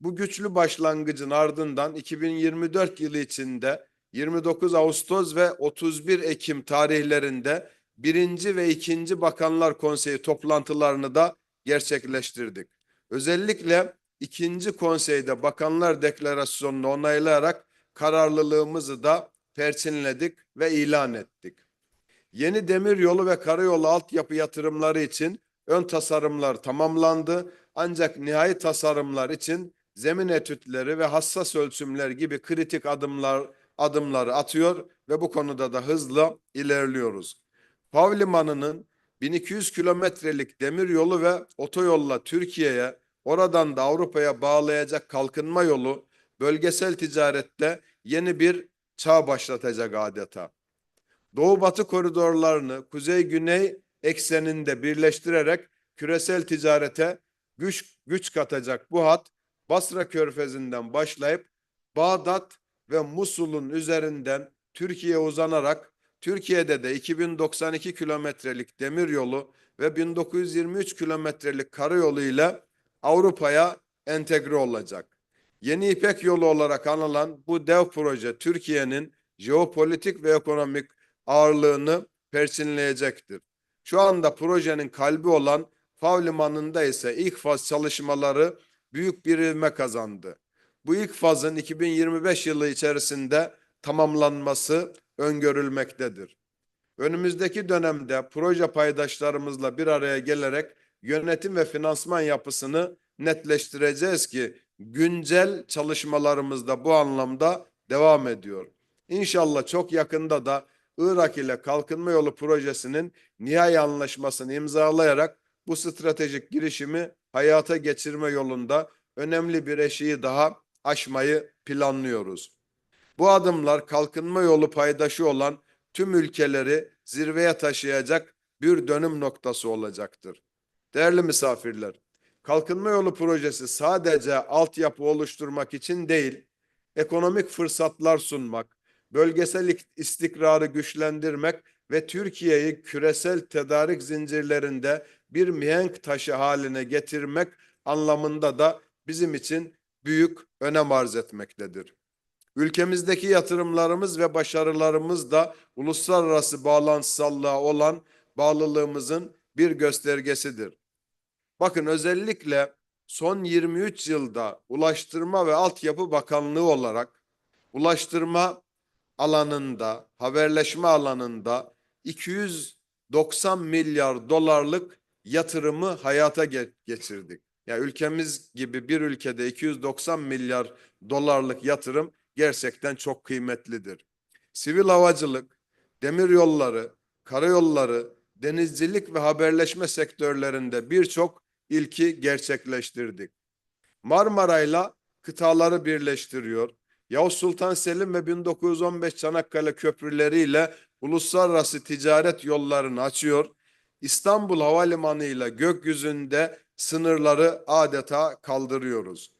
Bu güçlü başlangıcın ardından 2024 yılı içinde 29 Ağustos ve 31 Ekim tarihlerinde 1. ve 2. Bakanlar Konseyi toplantılarını da gerçekleştirdik. Özellikle ikinci konseyde Bakanlar Deklarasyonu'nu onaylayarak kararlılığımızı da perçinledik ve ilan ettik. Yeni demiryolu ve karayolu altyapı yatırımları için ön tasarımlar tamamlandı. Ancak nihai tasarımlar için zemin etütleri ve hassas ölçümler gibi kritik adımları atıyor ve bu konuda da hızla ilerliyoruz. Havalimanı'nın 1200 kilometrelik demiryolu ve otoyolla Türkiye'ye, oradan da Avrupa'ya bağlayacak kalkınma yolu bölgesel ticarette yeni bir çağ başlatacak adeta. Doğu-batı koridorlarını kuzey-güney ekseninde birleştirerek küresel ticarete güç katacak bu hat, Basra Körfezi'nden başlayıp Bağdat ve Musul'un üzerinden Türkiye'ye uzanarak Türkiye'de de 2092 kilometrelik demiryolu ve 1923 kilometrelik karayolu ile Avrupa'ya entegre olacak. Yeni İpek Yolu olarak anılan bu dev proje Türkiye'nin jeopolitik ve ekonomik ağırlığını perçinleyecektir. Şu anda projenin kalbi olan Havalimanı'nda ise ilk faz çalışmaları büyük bir ivme kazandı. Bu ilk fazın 2025 yılı içerisinde tamamlanması öngörülmektedir. Önümüzdeki dönemde proje paydaşlarımızla bir araya gelerek yönetim ve finansman yapısını netleştireceğiz ki güncel çalışmalarımız da bu anlamda devam ediyor. İnşallah çok yakında da Irak ile Kalkınma Yolu projesinin nihai anlaşmasını imzalayarak bu stratejik girişimi hayata geçirme yolunda önemli bir eşiği daha aşmayı planlıyoruz. Bu adımlar kalkınma yolu paydaşı olan tüm ülkeleri zirveye taşıyacak bir dönüm noktası olacaktır. Değerli misafirler, Kalkınma Yolu projesi sadece altyapı oluşturmak için değil, ekonomik fırsatlar sunmak, bölgesel istikrarı güçlendirmek ve Türkiye'yi küresel tedarik zincirlerinde bir mihenk taşı haline getirmek anlamında da bizim için büyük önem arz etmektedir. Ülkemizdeki yatırımlarımız ve başarılarımız da uluslararası bağlantısallığa olan bağlılığımızın bir göstergesidir. Bakın özellikle son 23 yılda Ulaştırma ve Altyapı Bakanlığı olarak ulaştırma alanında, haberleşme alanında 290 milyar dolarlık yatırımı hayata geçirdik. Yani ülkemiz gibi bir ülkede 290 milyar dolarlık yatırım gerçekten çok kıymetlidir. Sivil havacılık, demiryolları, karayolları, denizcilik ve haberleşme sektörlerinde birçok ilki gerçekleştirdik. Marmaray'la kıtaları birleştiriyor. Yavuz Sultan Selim ve 1915 Çanakkale köprüleriyle uluslararası ticaret yollarını açıyor. İstanbul Havalimanı ile gökyüzünde sınırları adeta kaldırıyoruz.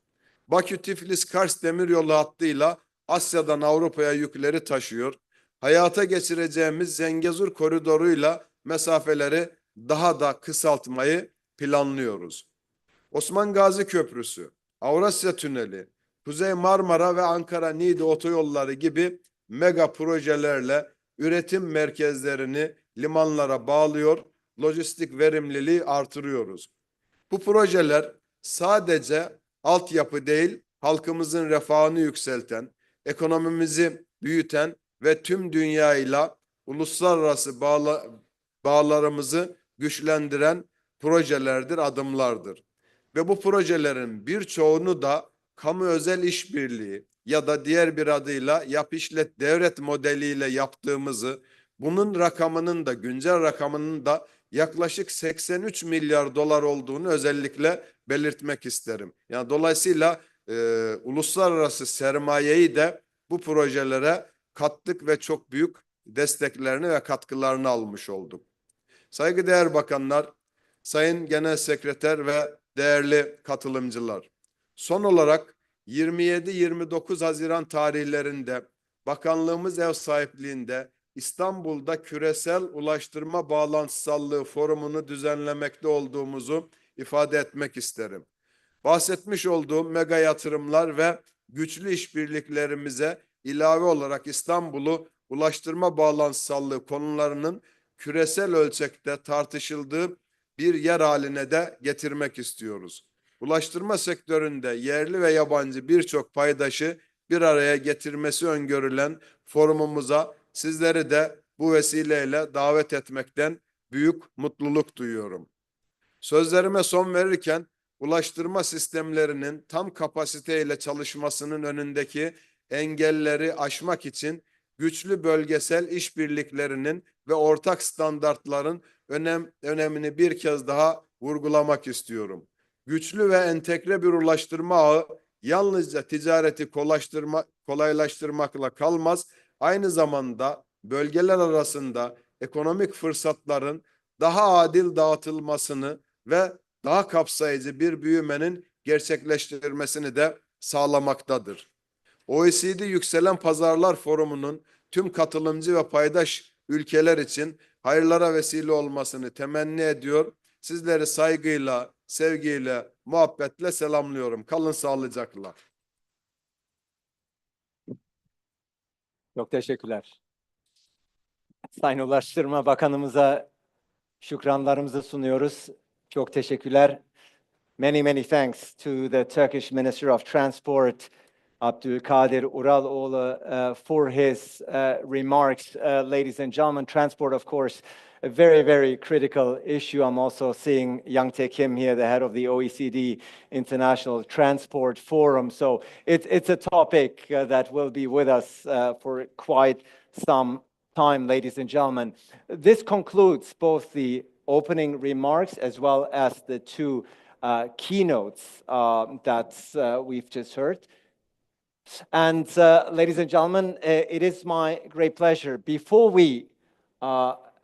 Bakü-Tiflis-Kars demiryolu hattıyla Asya'dan Avrupa'ya yükleri taşıyor. Hayata geçireceğimiz Zengezur koridoruyla mesafeleri daha da kısaltmayı planlıyoruz. Osman Gazi Köprüsü, Avrasya Tüneli, Kuzey Marmara ve Ankara-Niğde otoyolları gibi mega projelerle üretim merkezlerini limanlara bağlıyor, lojistik verimliliği artırıyoruz. Bu projeler sadece altyapı değil, halkımızın refahını yükselten, ekonomimizi büyüten ve tüm dünyayla uluslararası bağlarımızı güçlendiren projelerdir, adımlardır. Ve bu projelerin birçoğunu da kamu özel işbirliği ya da diğer bir adıyla yap işlet devlet modeliyle yaptığımızı, bunun rakamının da güncel rakamının da yaklaşık 83 milyar dolar olduğunu özellikle belirtmek isterim. Yani dolayısıyla uluslararası sermayeyi de bu projelere kattık ve çok büyük desteklerini ve katkılarını almış olduk. Saygıdeğer bakanlar, Sayın Genel Sekreter ve değerli katılımcılar. Son olarak 27-29 Haziran tarihlerinde bakanlığımız ev sahipliğinde İstanbul'da Küresel Ulaştırma Bağlantısallığı Forumunu düzenlemekte olduğumuzu ifade etmek isterim. Bahsetmiş olduğum mega yatırımlar ve güçlü işbirliklerimize ilave olarak İstanbul'u ulaştırma bağlantısallığı konularının küresel ölçekte tartışıldığı bir yer haline de getirmek istiyoruz. Ulaştırma sektöründe yerli ve yabancı birçok paydaşı bir araya getirmesi öngörülen forumumuza sizleri de bu vesileyle davet etmekten büyük mutluluk duyuyorum. Sözlerime son verirken ulaştırma sistemlerinin tam kapasiteyle çalışmasının önündeki engelleri aşmak için güçlü bölgesel işbirliklerinin ve ortak standartların önemini bir kez daha vurgulamak istiyorum. Güçlü ve entegre bir ulaştırma ağı yalnızca ticareti kolaylaştırmakla kalmaz, aynı zamanda bölgeler arasında ekonomik fırsatların daha adil dağıtılmasını ve daha kapsayıcı bir büyümenin gerçekleştirmesini de sağlamaktadır. OECD Yükselen Pazarlar Forumu'nun tüm katılımcı ve paydaş ülkeler için hayırlara vesile olmasını temenni ediyor. Sizleri saygıyla, sevgiyle, muhabbetle selamlıyorum. Kalın sağlıcakla. Çok teşekkürler. Sayın Ulaştırma Bakanımıza şükranlarımızı sunuyoruz. Çok teşekkürler. Many thanks to the Turkish Minister of Transport, Abdülkadir Uraloğlu, for his remarks. Ladies and gentlemen, transport, of course, a very critical issue. I'm also seeing Yang Tae Kim here, the head of the OECD International Transport Forum. So it's a topic that will be with us for quite some time, ladies and gentlemen. This concludes both the opening remarks as well as the two keynotes that we've just heard. And ladies and gentlemen, it is my great pleasure, before we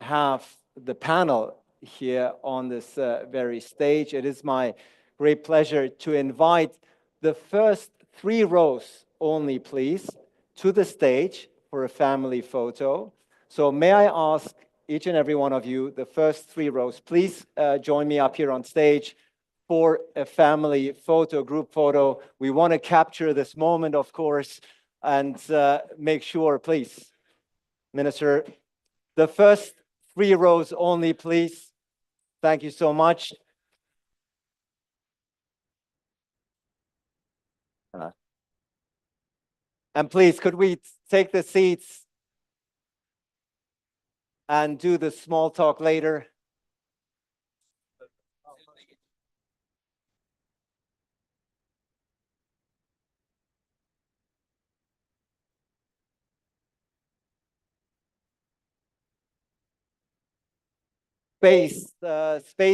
have the panel here on this very stage, it is my great pleasure to invite the first 3 rows only, please, to the stage for a family photo. So may I ask each and every one of you, the first 3 rows, please join me up here on stage for a family photo, group photo. We want to capture this moment, of course, and make sure, please, Minister, the first 3 rows only, please. Thank you so much. And please, could we take the seats and do the small talk later? Space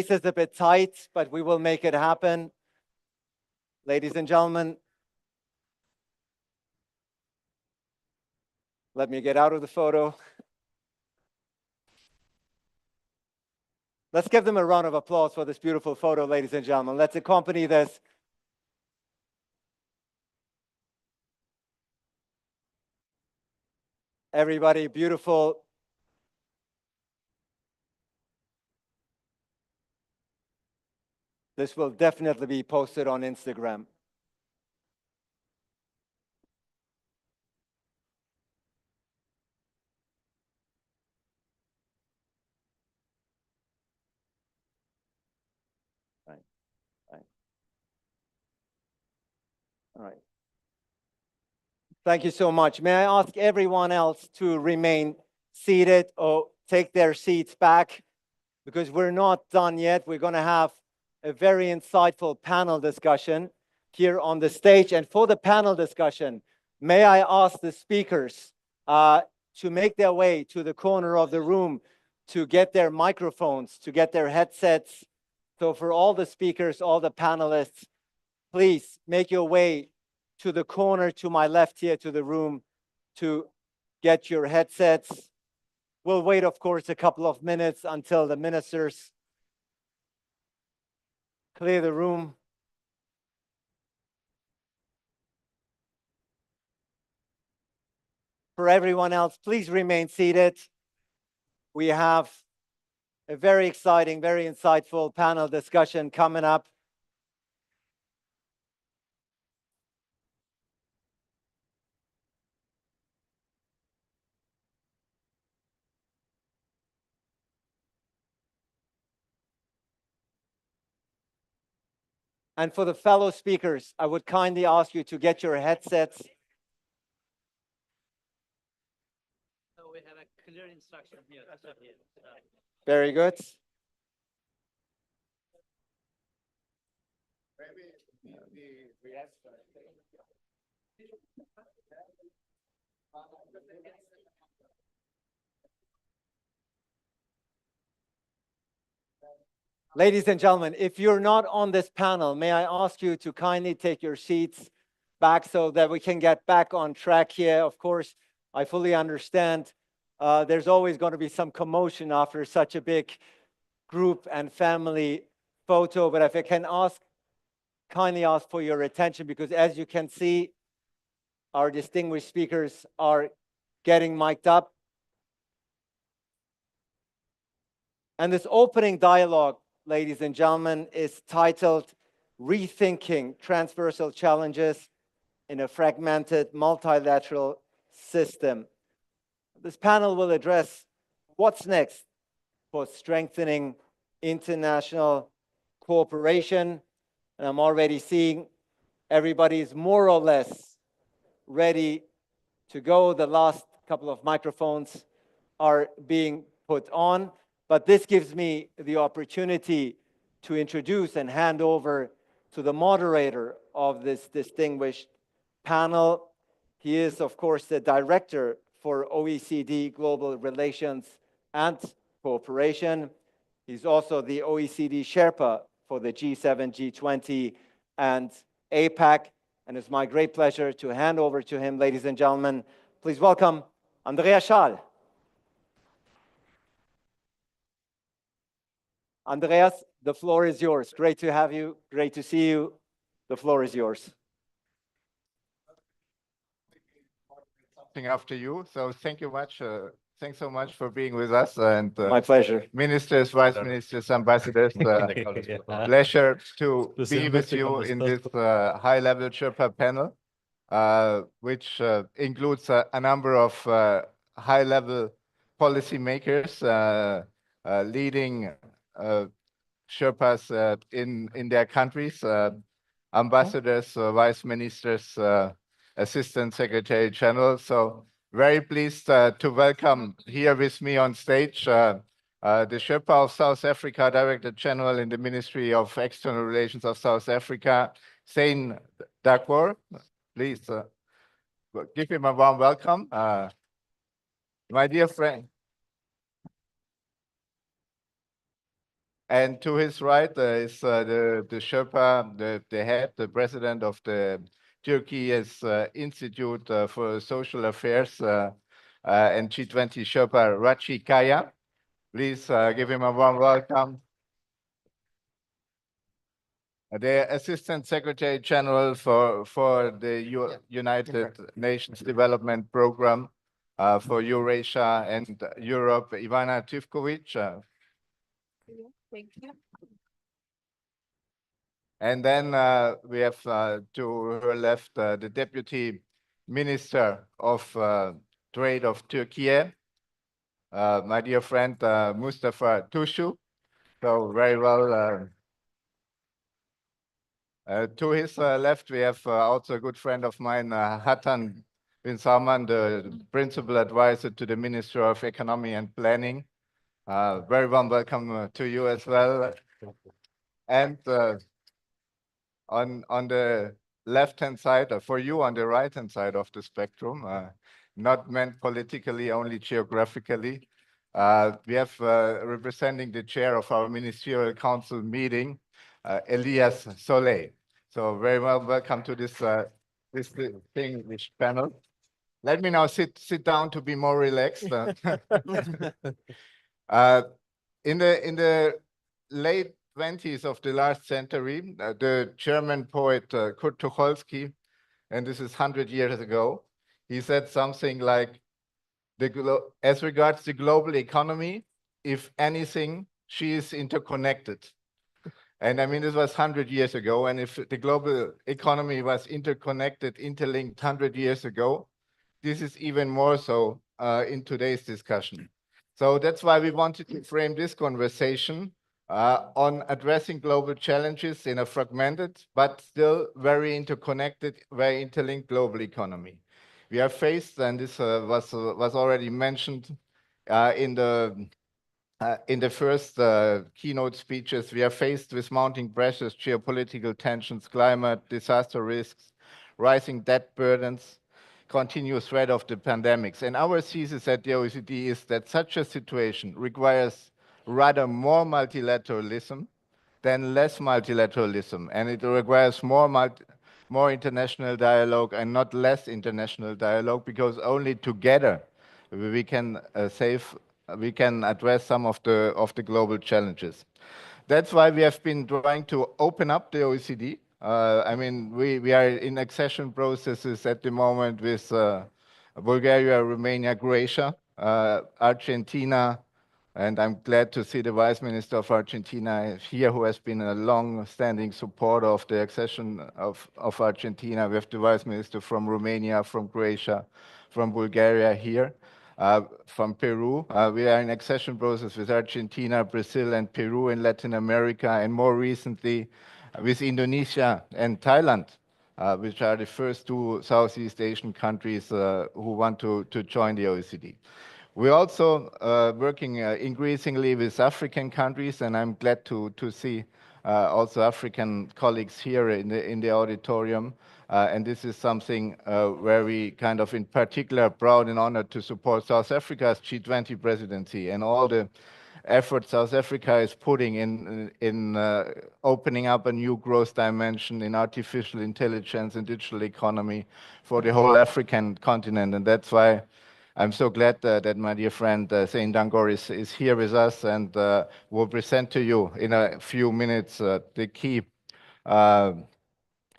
is a bit tight, but we will make it happen. Ladies and gentlemen, let me get out of the photo. Let's give them a round of applause for this beautiful photo, ladies and gentlemen. Let's accompany this. Everybody, beautiful. This will definitely be posted on Instagram. Right. All right. Thank you so much. May I ask everyone else to remain seated or take their seats back, because we're not done yet. We're going to have a very insightful panel discussion here on the stage. And for the panel discussion, may I ask the speakers to make their way to the corner of the room to get their microphones, to get their headsets. So for all the speakers, all the panelists, please make your way to the corner to my left here to the room to get your headsets. We'll wait, of course, a couple of minutes until the ministers clear the room. For everyone else, please remain seated. We have a very exciting, very insightful panel discussion coming up. And for the fellow speakers, I would kindly ask you to get your headsets. So we have a clear instruction here. Very good. Ladies and gentlemen, if you're not on this panel, may I ask you to kindly take your seats back so that we can get back on track here. Of course, I fully understand there's always going to be some commotion after such a big group and family photo, but if I can kindly ask for your attention, because as you can see, our distinguished speakers are getting mic'd up. And this opening dialogue, ladies and gentlemen, is titled Rethinking Transversal Challenges in a Fragmented Multilateral System. This panel will address what's next for strengthening international cooperation. And I'm already seeing everybody is more or less ready to go. The last couple of microphones are being put on. But this gives me the opportunity to introduce and hand over to the moderator of this distinguished panel. He is, of course, the director for OECD Global Relations and Cooperation. He's also the OECD Sherpa for the G7, G20, and APAC. And it's my great pleasure to hand over to him, ladies and gentlemen. Please welcome Andreas Schall. Andreas, the floor is yours. Great to have you. Great to see you. The floor is yours. After you. So thank you much. Thanks so much for being with us. And my pleasure. Ministers, vice ministers, ambassadors, pleasure to be with you in this high-level Sherpa panel, which includes a number of high-level policymakers leading Sherpas in their countries, ambassadors, vice ministers, Assistant Secretary General. So very pleased to welcome here with me on stage the Sherpa of South Africa, Director General in the Ministry of External Relations of South Africa, Zane Dakwor. Please give him a warm welcome. My dear friend. And to his right is the Sherpa, the head, the president of the Turkey's Institute for Social Affairs and G20 Sherpa, Rachi Kaya. Please give him a warm welcome. The Assistant Secretary General for the United Nations Development Program for Eurasia and Europe, Ivana Tivkovic. Thank you. And then we have to her left the Deputy Minister of Trade of Turkey, my dear friend Mustafa Tushu. So very well. To his left, we have also a good friend of mine, Hatan bin Salman, the Principal Advisor to the Minister of Economy and Planning. Very warm welcome to you as well. And on the left-hand side, for you on the right-hand side of the spectrum, not meant politically, only geographically, we have representing the chair of our Ministerial Council meeting, Elias Soleil. So very well welcome to this distinguished panel. Let me now sit down to be more relaxed. In the late 20s of the last century, the German poet Kurt Tucholsky, and this is 100 years ago, he said something like, as regards the global economy, if anything, she is interconnected. And I mean, this was 100 years ago. And if the global economy was interconnected, interlinked 100 years ago, this is even more so in today's discussion. So that's why we wanted to frame this conversation on addressing global challenges in a fragmented but still very interconnected, very interlinked global economy. We are faced, and this was already mentioned in the first keynote speeches, we are faced with mounting pressures, geopolitical tensions, climate, disaster risks, rising debt burdens, continuous threat of the pandemics. And our thesis at the OECD is that such a situation requires rather more multilateralism than less multilateralism. And it requires more international dialogue and not less international dialogue, because only together we can we can address some of the global challenges. That's why we have been trying to open up the OECD. I mean, we are in accession processes at the moment with Bulgaria, Romania, Croatia, Argentina, and I'm glad to see the Vice Minister of Argentina here, who has been a long-standing supporter of the accession of Argentina. We have the Vice Minister from Romania, from Croatia, from Bulgaria here. From Peru. We are in accession process with Argentina, Brazil, and Peru in Latin America, and more recently with Indonesia and Thailand, which are the first two Southeast Asian countries who want to join the OECD. We're also working increasingly with African countries, and I'm glad to see also African colleagues here in the auditorium. And this is something where we kind of in particular proud and honored to support South Africa's G20 presidency and all the effort South Africa is putting in opening up a new growth dimension in artificial intelligence and digital economy for the whole African continent. And that's why I'm so glad that my dear friend Zein Dangor is here with us, and will present to you in a few minutes the key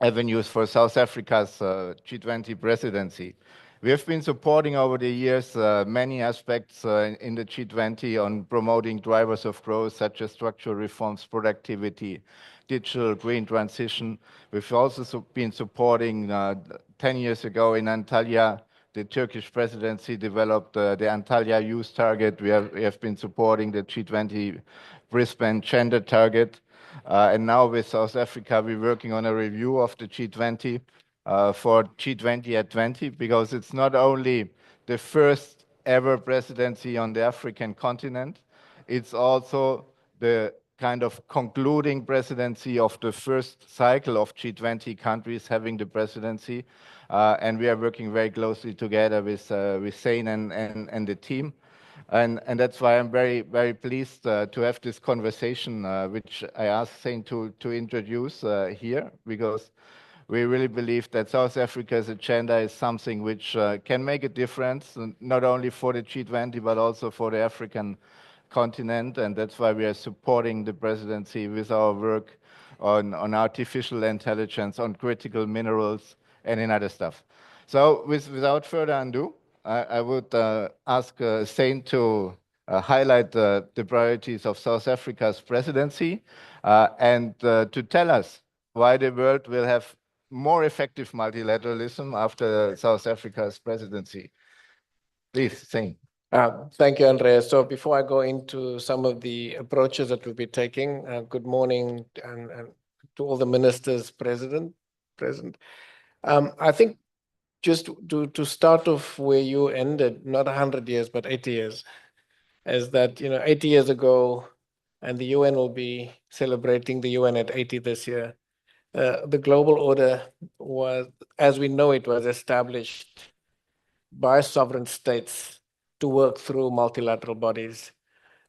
avenues for South Africa's G20 presidency. We have been supporting over the years many aspects in the G20 on promoting drivers of growth, such as structural reforms, productivity, digital, green transition. We've also been supporting 10 years ago in Antalya. The Turkish presidency developed the Antalya Youth Target. We have been supporting the G20 Brisbane Gender Target. And now with South Africa, we're working on a review of the G20 for G20 at 20, because it's not only the first ever presidency on the African continent, it's also the kind of concluding presidency of the first cycle of G20 countries having the presidency. And we are working very closely together with Zein and the team. And that's why I'm very, very pleased to have this conversation, which I asked Zein to introduce here, because we really believe that South Africa's agenda is something which can make a difference, not only for the G20, but also for the African continent. And that's why we are supporting the presidency with our work on artificial intelligence, on critical minerals, and in other stuff. So without further ado, I would ask Zein to highlight the priorities of South Africa's presidency and to tell us why the world will have more effective multilateralism after South Africa's presidency. Please, Zein. Thank you, Andreas. So before I go into some of the approaches that we'll be taking, good morning and to all the ministers present. I think just to start off where you ended, not 100 years, but 80 years, is that, 80 years ago, and the UN will be celebrating the UN at 80 this year, the global order was, as we know it, was established by sovereign states to work through multilateral bodies.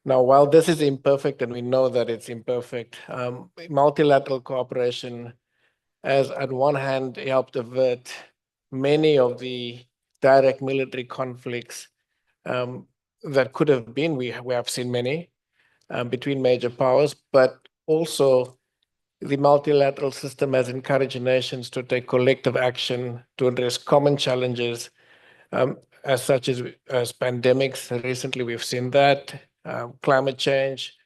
Now, while this is imperfect, and we know that it's imperfect, multilateral cooperation has, on one hand, helped avert many of the direct military conflicts that could have been, we have seen many, between major powers, but also the multilateral system has encouraged nations to take collective action to address common challenges, as such as pandemics. Recently, we've seen that, climate change,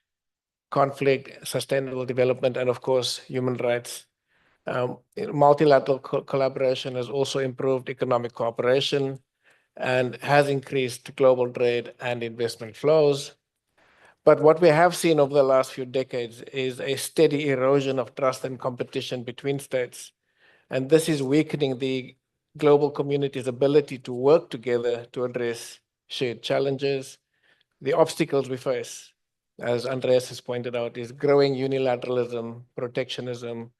conflict, sustainable development, and of course, human rights. Multilateral collaboration has also improved economic cooperation and has increased global trade and investment flows. But what we have seen over the last few decades is a steady erosion of trust and competition between states. And this is weakening the global community's ability to work together to address shared challenges. The obstacles we face, as Andreas has pointed out, is growing unilateralism, protectionism,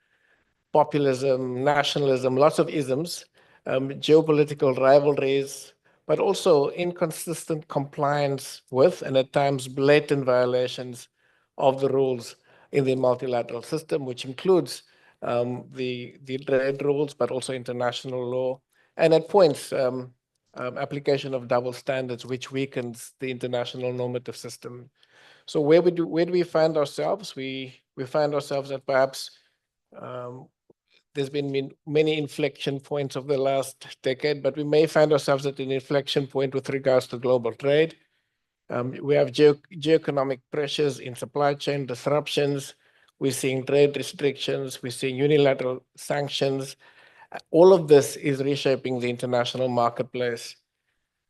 populism, nationalism, lots of isms, geopolitical rivalries, but also inconsistent compliance with and at times blatant violations of the rules in the multilateral system, which includes the trade rules, but also international law, and at points application of double standards, which weakens the international normative system. So where do we find ourselves? We find ourselves at perhaps there's been many inflection points of the last decade, but we may find ourselves at an inflection point with regards to global trade. We have geoeconomic pressures in supply chain disruptions. We're seeing trade restrictions. We're seeing unilateral sanctions. All of this is reshaping the international marketplace.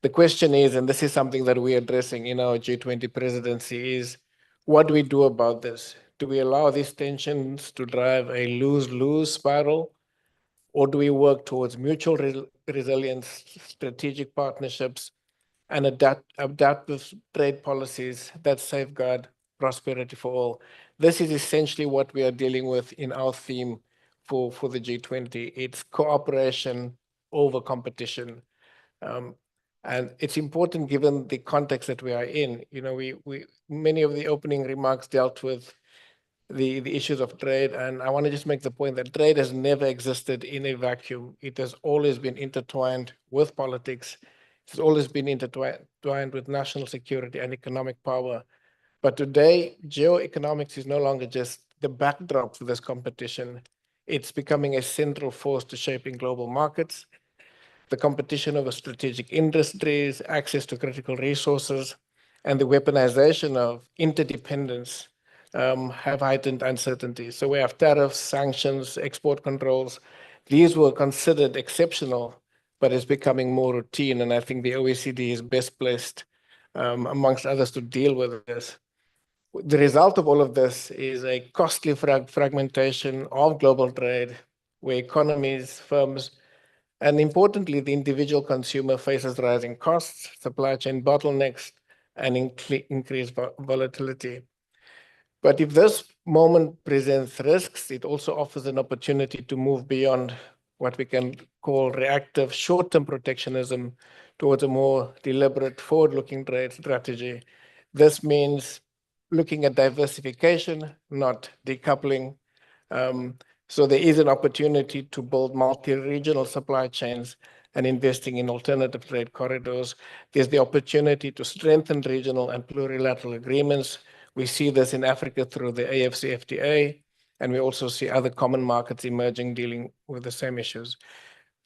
The question is, and this is something that we're addressing in our G20 presidency, is what do we do about this? Do we allow these tensions to drive a lose-lose spiral? Or do we work towards mutual resilience, strategic partnerships, and adaptive trade policies that safeguard prosperity for all? This is essentially what we are dealing with in our theme for the G20. It's cooperation over competition. And it's important given the context that we are in. You know, many of the opening remarks dealt with the issues of trade, and I want to just make the point that trade has never existed in a vacuum. It has always been intertwined with politics. It's always been intertwined with national security and economic power. But today, geoeconomics is no longer just the backdrop for this competition. It's becoming a central force to shaping global markets. The competition over strategic industries, access to critical resources, and the weaponization of interdependence have heightened uncertainty. So we have tariffs, sanctions, export controls. These were considered exceptional, but it's becoming more routine. And I think the OECD is best placed, amongst others, to deal with this. The result of all of this is a costly fragmentation of global trade, where economies, firms, and importantly, the individual consumer faces rising costs, supply chain bottlenecks, and increased volatility. But if this moment presents risks, it also offers an opportunity to move beyond what we can call reactive short-term protectionism towards a more deliberate forward-looking trade strategy. This means looking at diversification, not decoupling. So there is an opportunity to build multi-regional supply chains and investing in alternative trade corridors. There's the opportunity to strengthen regional and plurilateral agreements. We see this in Africa through the AfCFTA, and we also see other common markets emerging dealing with the same issues.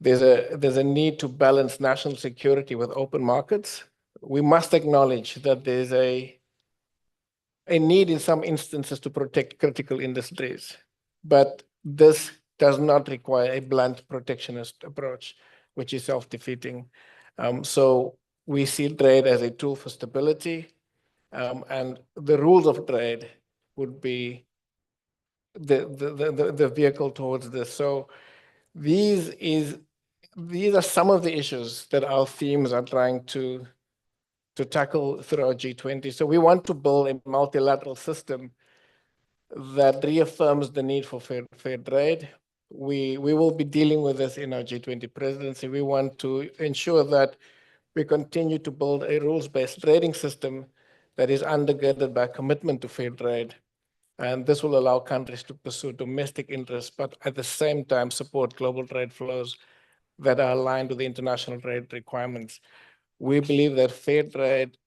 There's a need to balance national security with open markets. We must acknowledge that there's a need in some instances to protect critical industries, but this does not require a blunt protectionist approach, which is self-defeating. So we see trade as a tool for stability, and the rules of trade would be the vehicle towards this. So these are some of the issues that our themes are trying to tackle through our G20. So we want to build a multilateral system that reaffirms the need for fair trade. We will be dealing with this in our G20 presidency. We want to ensure that we continue to build a rules-based trading system that is undergirded by commitment to fair trade. And this will allow countries to pursue domestic interests, but at the same time support global trade flows that are aligned with the international trade requirements. We believe that fair trade,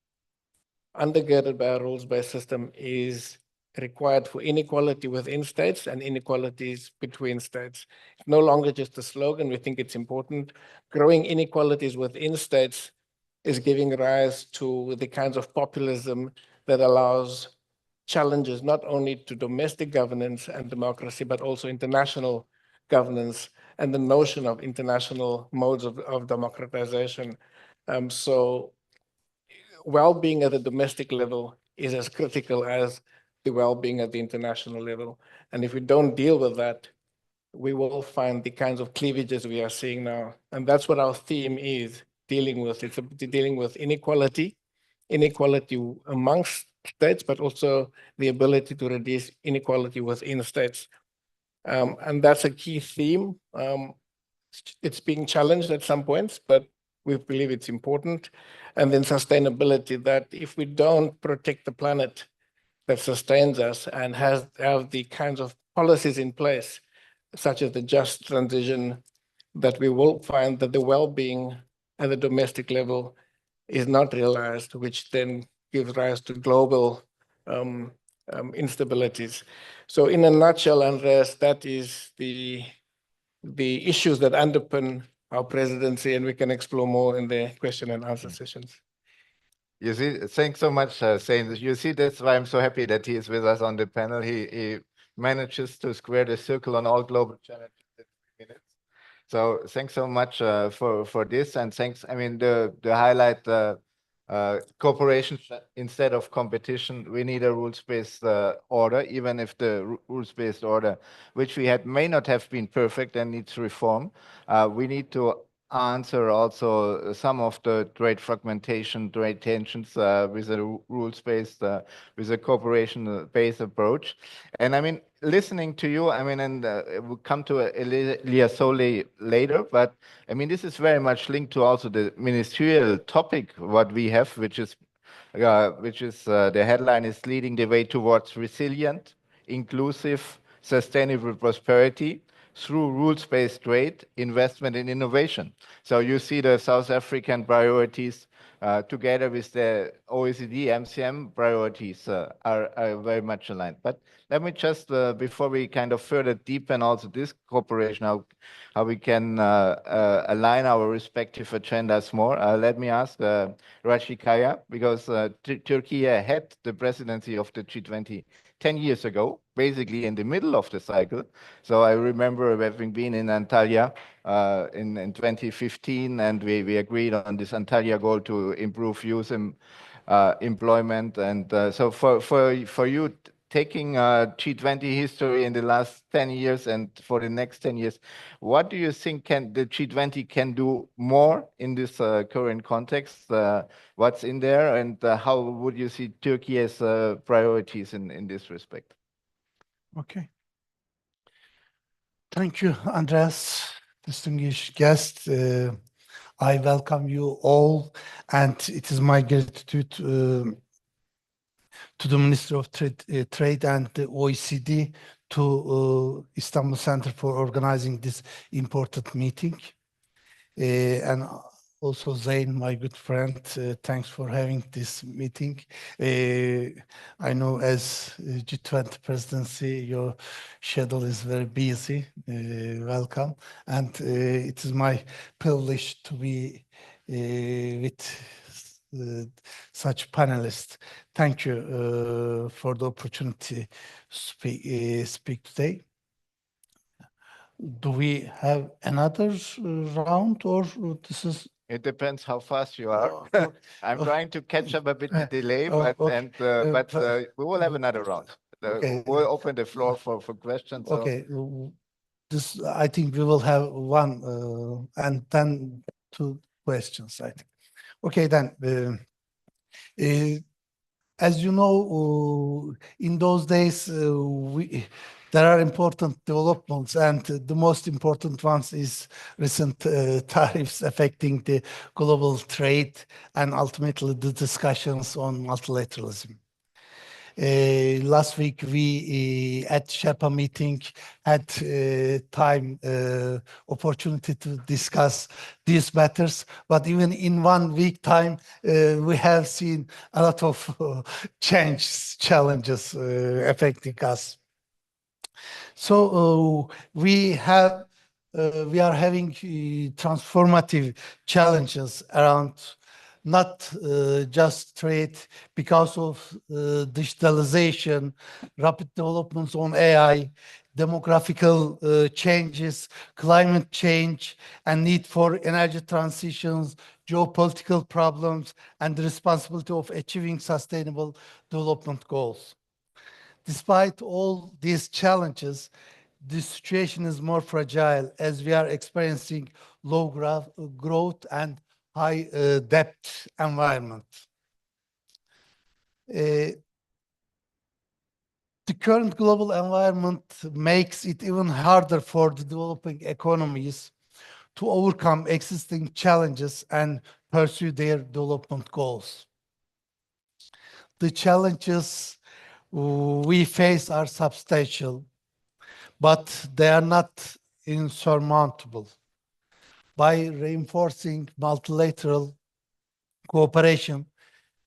undergirded by a rules-based system, is required for inequality within states and inequalities between states. It's no longer just a slogan. We think it's important. Growing inequalities within states is giving rise to the kinds of populism that allows challenges not only to domestic governance and democracy, but also international governance and the notion of international modes of democratization. So well-being at the domestic level is as critical as the well-being at the international level. And if we don't deal with that, we will find the kinds of cleavages we are seeing now. And that's what our theme is dealing with. It's dealing with inequality amongst states, but also the ability to reduce inequality within states. And that's a key theme. It's being challenged at some points, but we believe it's important. And then sustainability, that if we don't protect the planet that sustains us and have the kinds of policies in place, such as the just transition, that we will find that the well-being at the domestic level is not realized, which then gives rise to global instabilities. So in a nutshell, Andreas, that is the issues that underpin our presidency, and we can explore more in the question and answer sessions. You see, thanks so much, Zain. You see, that's why I'm so happy that he is with us on the panel. He manages to square the circle on all global challenges in 3 minutes. So thanks so much for this, and thanks. I mean, the highlight cooperation instead of competition. We need a rules-based order, even if the rules-based order, which we had, may not have been perfect and needs reform. We need to answer also some of the trade fragmentation, trade tensions with a rules-based, with a cooperation-based approach. And I mean, listening to you, I mean, and we'll come to Liasole later, but I mean, this is very much linked to also the ministerial topic, what we have, which is the headline is leading the way towards resilient, inclusive, sustainable prosperity through rules-based trade, investment and innovation. So you see the South African priorities together with the OECD MCM priorities are very much aligned. But let me just, before we kind of further deepen also this cooperation, how we can align our respective agendas more, let me ask Rashid Kaya, because Turkey had the presidency of the G20 10 years ago, basically in the middle of the cycle. So I remember having been in Antalya in 2015, and we agreed on this Antalya goal to improve youth employment. And so for you, taking G20 history in the last 10 years and for the next 10 years, what do you think the G20 can do more in this current context? What's in there, and how would you see Turkey's priorities in this respect? Okay. Thank you, Andreas, distinguished guest. I welcome you all, and it is my gratitude to the Minister of Trade and the OECD, to Istanbul Center for organizing this important meeting. And also Zain, my good friend, thanks for having this meeting. I know as G20 presidency, your schedule is very busy. Welcome. And it is my privilege to be with such panelists. Thank you for the opportunity to speak today. Do we have another round, or this is? It depends how fast you are. I'm trying to catch up a bit the delay, but we will have another round. Okay. We'll open the floor for questions. Okay. This, I think we will have one and then 2 questions, I think. Okay, then. As you know, in those days, there are important developments, and the most important ones is recent tariffs affecting the global trade and ultimately the discussions on multilateralism. Last week, we at Sherpa meeting had opportunity to discuss these matters, but even in 1 week time, we have seen a lot of challenges affecting us. So we are having transformative challenges around not just trade, because of digitalization, rapid developments on AI, demographical changes, climate change, and need for energy transitions, geopolitical problems, and the responsibility of achieving sustainable development goals. Despite all these challenges, the situation is more fragile as we are experiencing low growth and high debt environment. The current global environment makes it even harder for the developing economies to overcome existing challenges and pursue their development goals. The challenges we face are substantial, but they are not insurmountable. By reinforcing multilateral cooperation,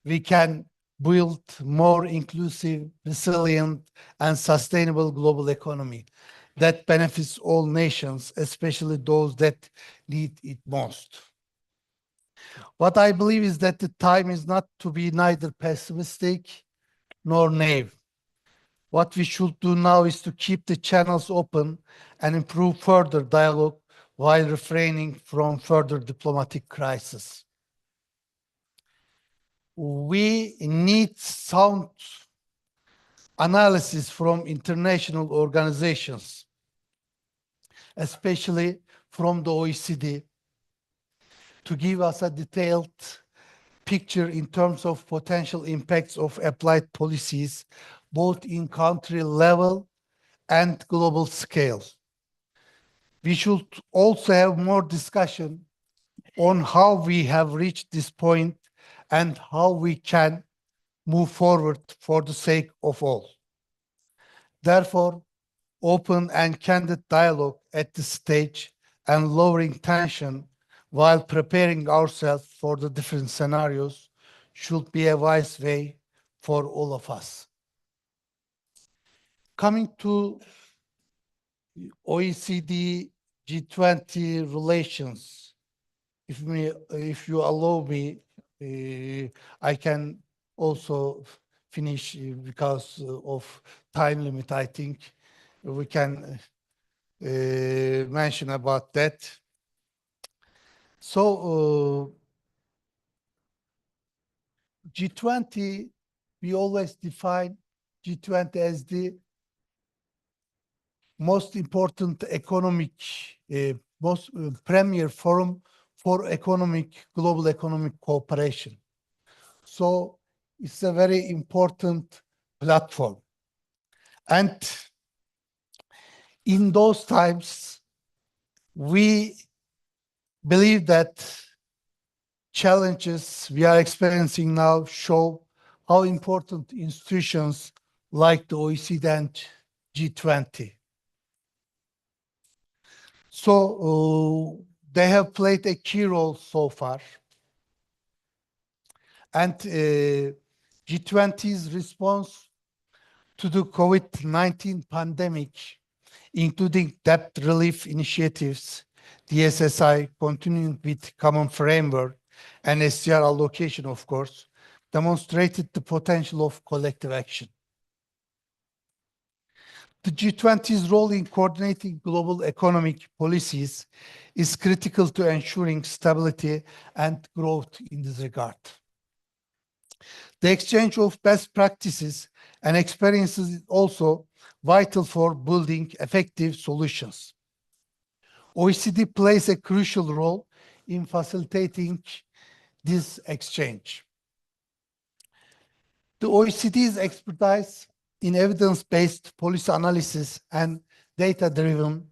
we can build more inclusive, resilient, and sustainable global economy that benefits all nations, especially those that need it most. What I believe is that the time is not to be neither pessimistic nor naive. What we should do now is to keep the channels open and improve further dialogue while refraining from further diplomatic crisis. We need sound analysis from international organizations, especially from the OECD, to give us a detailed picture in terms of potential impacts of applied policies, both in country level and global scale. We should also have more discussion on how we have reached this point and how we can move forward for the sake of all. Therefore, open and candid dialogue at this stage and lowering tension while preparing ourselves for the different scenarios should be a wise way for all of us. Coming to OECD G20 relations, if you allow me, I can also finish because of time limit. I think we can mention about that. So G20, we always define G20 as the most important economic, most premier forum for global economic cooperation. So it's a very important platform. And in those times, we believe that challenges we are experiencing now show how important institutions like the OECD and G20. So they have played a key role so far. And G20's response to the COVID-19 pandemic, including debt relief initiatives, DSSI continuing with common framework, and SCR allocation, of course, demonstrated the potential of collective action. The G20's role in coordinating global economic policies is critical to ensuring stability and growth in this regard. The exchange of best practices and experiences is also vital for building effective solutions. OECD plays a crucial role in facilitating this exchange. The OECD's expertise in evidence-based policy analysis and data-driven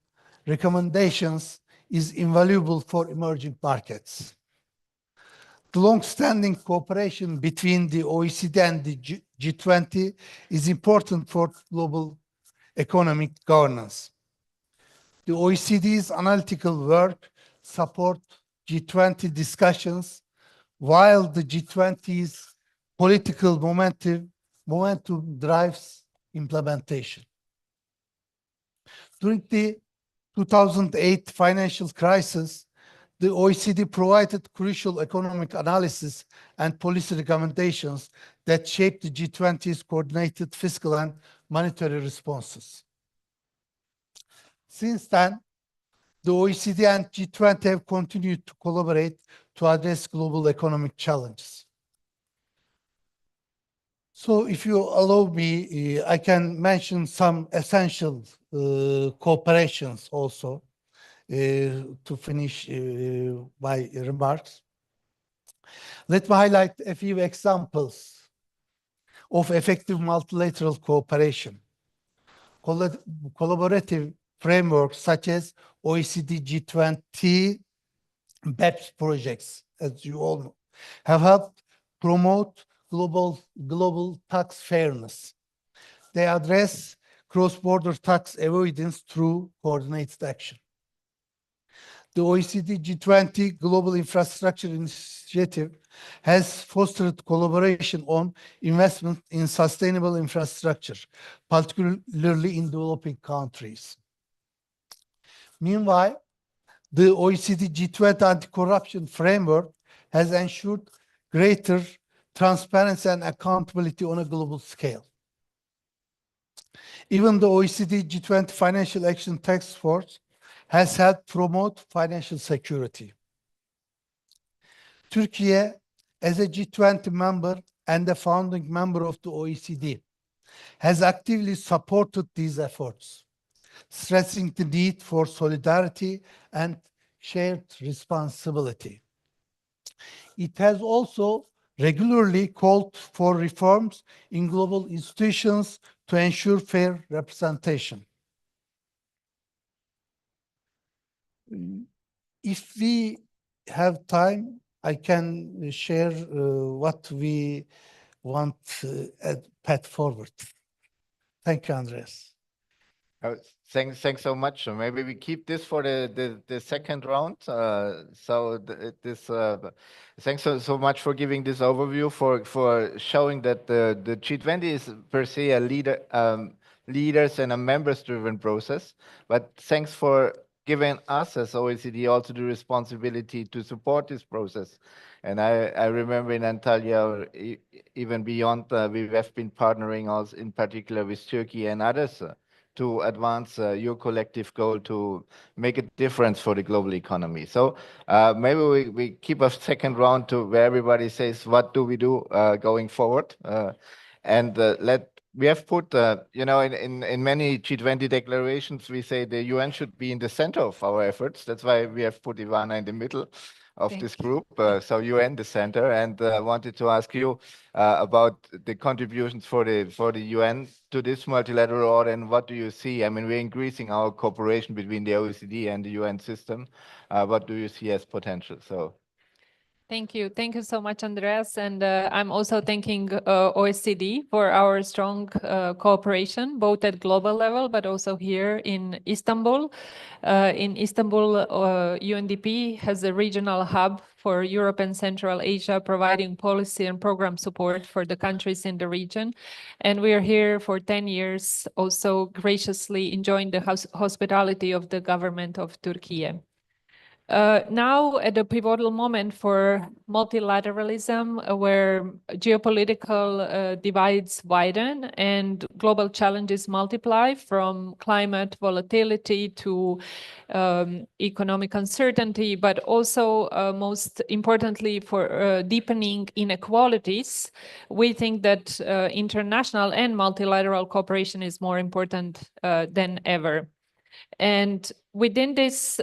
recommendations is invaluable for emerging markets. The long-standing cooperation between the OECD and the G20 is important for global economic governance. The OECD's analytical work supports G20 discussions, while the G20's political momentum drives implementation. During the 2008 financial crisis, the OECD provided crucial economic analysis and policy recommendations that shaped the G20's coordinated fiscal and monetary responses. Since then, the OECD and G20 have continued to collaborate to address global economic challenges. So if you allow me, I can mention some essential cooperations also to finish my remarks. Let me highlight a few examples of effective multilateral cooperation. Collaborative frameworks such as OECD G20 BEPS projects, as you all know, have helped promote global tax fairness. They address cross-border tax avoidance through coordinated action. The OECD G20 Global Infrastructure Initiative has fostered collaboration on investment in sustainable infrastructure, particularly in developing countries. Meanwhile, the OECD G20 anti-corruption framework has ensured greater transparency and accountability on a global scale. Even the OECD G20 Financial Action Task Force has helped promote financial security. Turkey, as a G20 member and a founding member of the OECD, has actively supported these efforts, stressing the need for solidarity and shared responsibility. It has also regularly called for reforms in global institutions to ensure fair representation. If we have time, I can share what we want path forward. Thank you, Andreas. Thanks so much. So maybe we keep this for the second round. Thanks so much for giving this overview, for showing that the G20 is per se a leaders and a members-driven process. But thanks for giving us as OECD also the responsibility to support this process. And I remember in Antalya, even beyond, we have been partnering also in particular with Turkey and others to advance your collective goal to make a difference for the global economy. So maybe we keep a second round to where everybody says, what do we do going forward? We have put, in many G20 declarations, we say the UN should be in the center of our efforts. That's why we have put Ivana in the middle of this group. So UN the center, and wanted to ask you about the contributions for the UN to this multilateral order, and what do you see? I mean, we're increasing our cooperation between the OECD and the UN system. What do you see as potential? So. Thank you. Thank you so much, Andreas. And I'm also thanking OECD for our strong cooperation, both at global level, but also here in Istanbul. In Istanbul, UNDP has a regional hub for Europe and Central Asia, providing policy and program support for the countries in the region. And we are here for 10 years, also graciously enjoying the hospitality of the government of Turkey. Now, at a pivotal moment for multilateralism, where geopolitical divides widen and global challenges multiply, from climate volatility to economic uncertainty, but also most importantly for deepening inequalities, we think that international and multilateral cooperation is more important than ever. And within this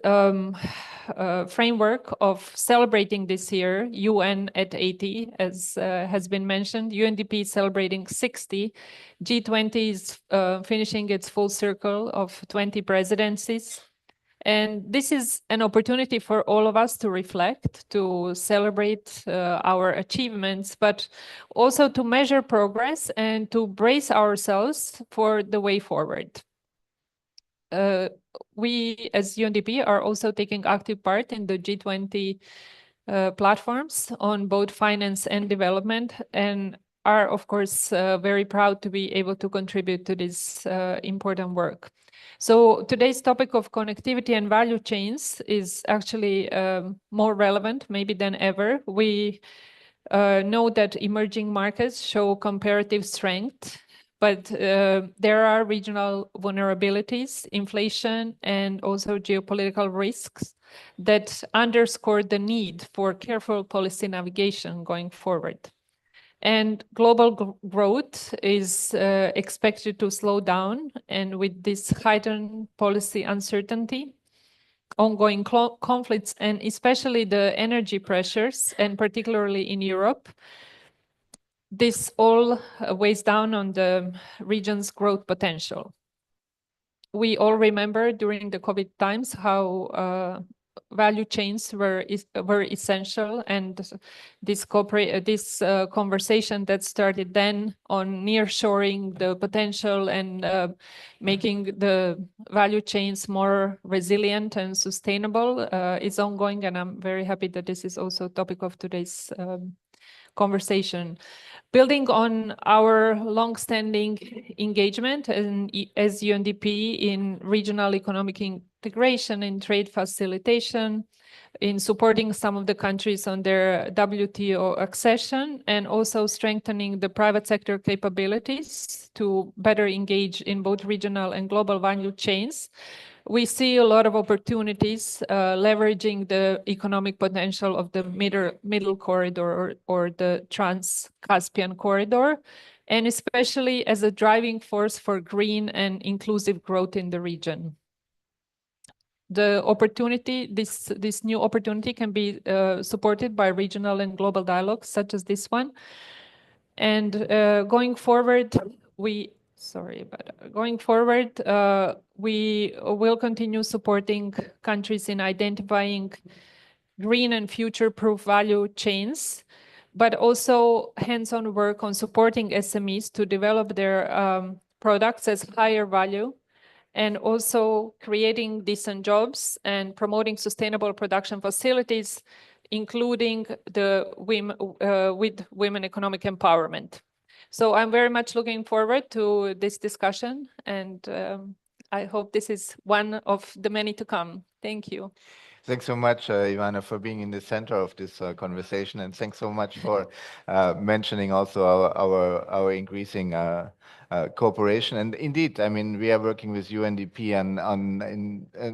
framework of celebrating this year, UN at 80, as has been mentioned, UNDP is celebrating 60. G20 is finishing its full circle of 20 presidencies. And this is an opportunity for all of us to reflect, to celebrate our achievements, but also to measure progress and to brace ourselves for the way forward. We, as UNDP, are also taking active part in the G20 platforms on both finance and development, and are, of course, very proud to be able to contribute to this important work. So today's topic of connectivity and value chains is actually more relevant maybe than ever. We know that emerging markets show comparative strength, but there are regional vulnerabilities, inflation, and also geopolitical risks that underscore the need for careful policy navigation going forward. And global growth is expected to slow down, and with this heightened policy uncertainty, ongoing conflicts, and especially the energy pressures, and particularly in Europe, this all weighs down on the region's growth potential. We all remember during the COVID times how value chains were essential, and this conversation that started then on nearshoring the potential and making the value chains more resilient and sustainable is ongoing, and I'm very happy that this is also a topic of today's conversation. Building on our long-standing engagement as UNDP in regional economic integration and trade facilitation, in supporting some of the countries on their WTO accession, and also strengthening the private sector capabilities to better engage in both regional and global value chains, we see a lot of opportunities leveraging the economic potential of the middle corridor or the Trans-Caspian corridor, and especially as a driving force for green and inclusive growth in the region. The opportunity, this new opportunity can be supported by regional and global dialogues such as this one. And going forward, we will continue supporting countries in identifying green and future-proof value chains, but also hands-on work on supporting SMEs to develop their products as higher value, and also creating decent jobs and promoting sustainable production facilities, including with women economic empowerment. So I'm very much looking forward to this discussion, and I hope this is one of the many to come. Thank you. Thanks so much, Ivana, for being in the center of this conversation, and thanks so much for mentioning also our increasing cooperation. And indeed, I mean, we are working with UNDP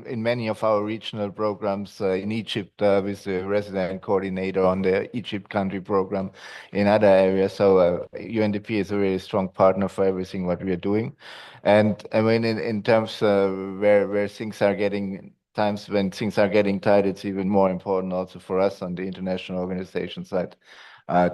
in many of our regional programs in Egypt with the resident coordinator on the Egypt country program, in other areas. So UNDP is a really strong partner for everything what we are doing. And I mean, in terms where things are getting times when things are getting tight, it's even more important also for us on the international organization side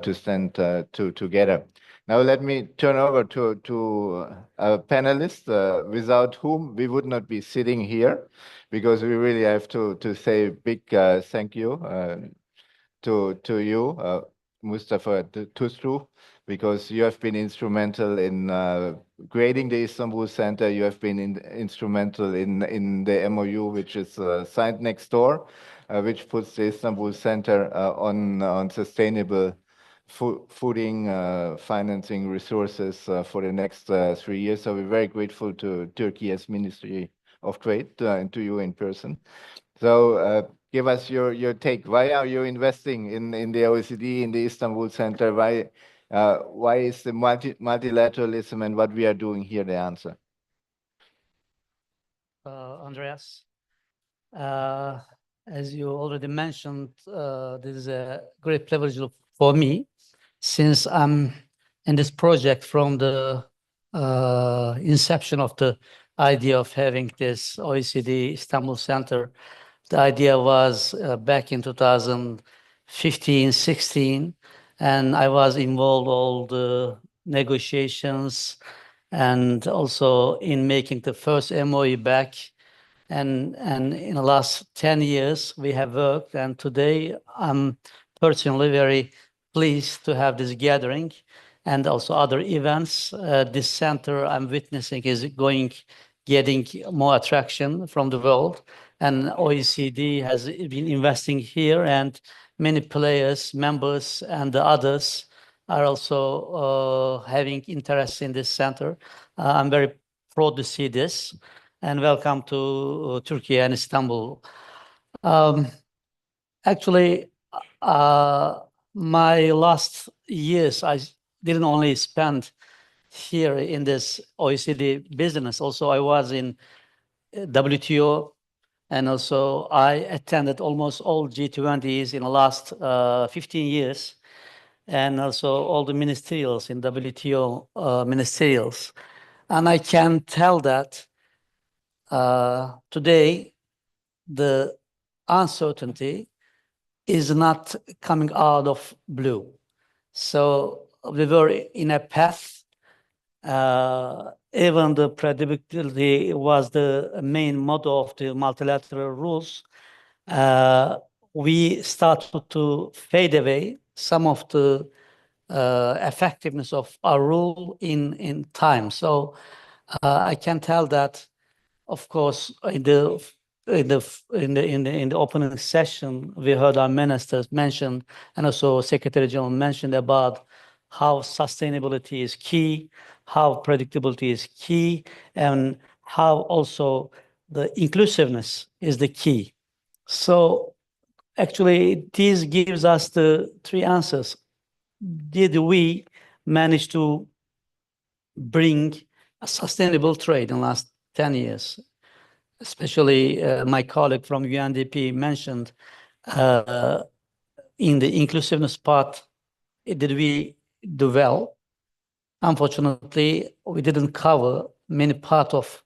to stand together. Now let me turn over to a panelist without whom we would not be sitting here, because we really have to say a big thank you to you, Mustafa Tuslu, because you have been instrumental in creating the Istanbul Center. You have been instrumental in the MOU, which is signed next door, which puts the Istanbul Center on sustainable footing, financing resources for the next 3 years. So we're very grateful to Turkey as Ministry of Trade and to you in person. So give us your take. Why are you investing in the OECD, in the Istanbul Center? Why is the multilateralism and what we are doing here the answer? Andreas, as you already mentioned, this is a great privilege for me, since I'm in this project from the inception of the idea of having this OECD Istanbul Center. The idea was back in 2015-16, and I was involved all the negotiations and also in making the first MOU back. And in the last 10 years, we have worked, and today I'm personally very pleased to have this gathering and also other events. This center I'm witnessing is getting more attraction from the world, and OECD has been investing here, and many players, members, and the others are also having interest in this center. I'm very proud to see this, and welcome to Turkey and Istanbul. Actually, my last years, I didn't only spend here in this OECD business. Also, I was in WTO, and also I attended almost all G20s in the last 15 years, and also all the ministerials in WTO ministerials. And I can tell that today the uncertainty is not coming out of blue. So we were in a path. Even the predictability was the main motto of the multilateral rules. We started to fade away some of the effectiveness of our rule in time. So I can tell that, of course, in the opening session, we heard our ministers mention, and also Secretary General mentioned about how sustainability is key, how predictability is key, and how also the inclusiveness is the key. So actually, this gives us the three answers. Did we manage to bring a sustainable trade in the last 10 years? Especially my colleague from UNDP mentioned in the inclusiveness part, did we do well? Unfortunately, we didn't cover many parts of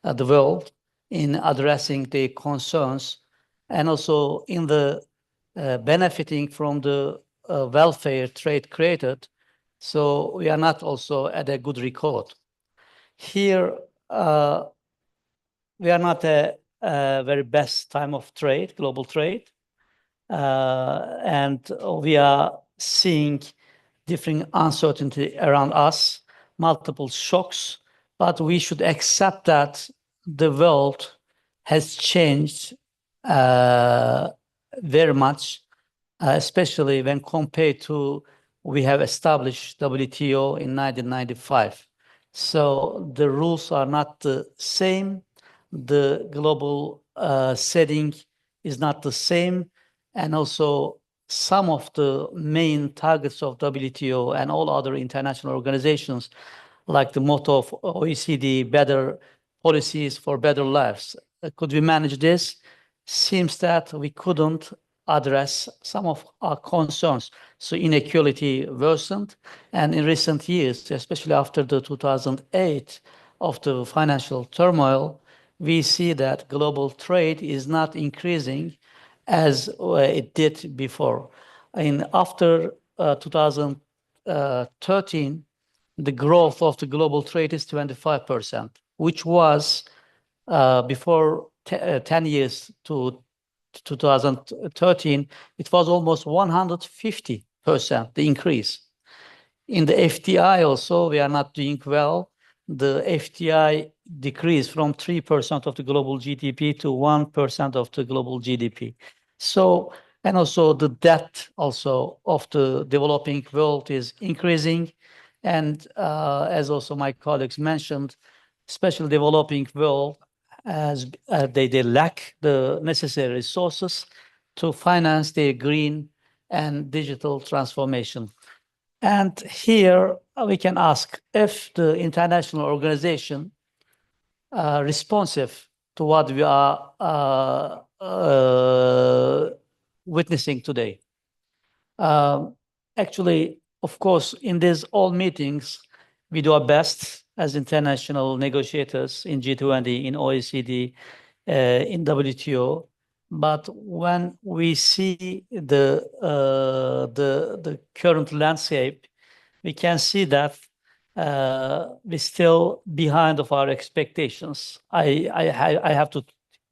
the world in addressing the concerns and also in the benefiting from the welfare trade created. So we are not also at a good record. Here, we are not a very best time of trade, global trade. And we are seeing different uncertainty around us, multiple shocks, but we should accept that the world has changed very much, especially when compared to we have established WTO in 1995. So the rules are not the same. The global setting is not the same. And also some of the main targets of WTO and all other international organizations, like the motto of OECD, better policies for better lives. Could we manage this? Seems that we couldn't address some of our concerns. So inequality worsened. And in recent years, especially after the 2008 of the financial turmoil, we see that global trade is not increasing as it did before. And after 2013, the growth of the global trade is 25%, which was before 10 years to 2013, it was almost 150%, the increase. In the FDI also, we are not doing well. The FDI decreased from 3% of the global GDP to 1% of the global GDP. So, and also the debt also of the developing world is increasing. And as also my colleagues mentioned, especially developing world, as they lack the necessary resources to finance their green and digital transformation. And here we can ask if the international organization responsive to what we are witnessing today. Actually, of course, in these all meetings, we do our best as international negotiators in G20, in OECD, in WTO. But when we see the current landscape, we can see that we're still behind of our expectations. I have to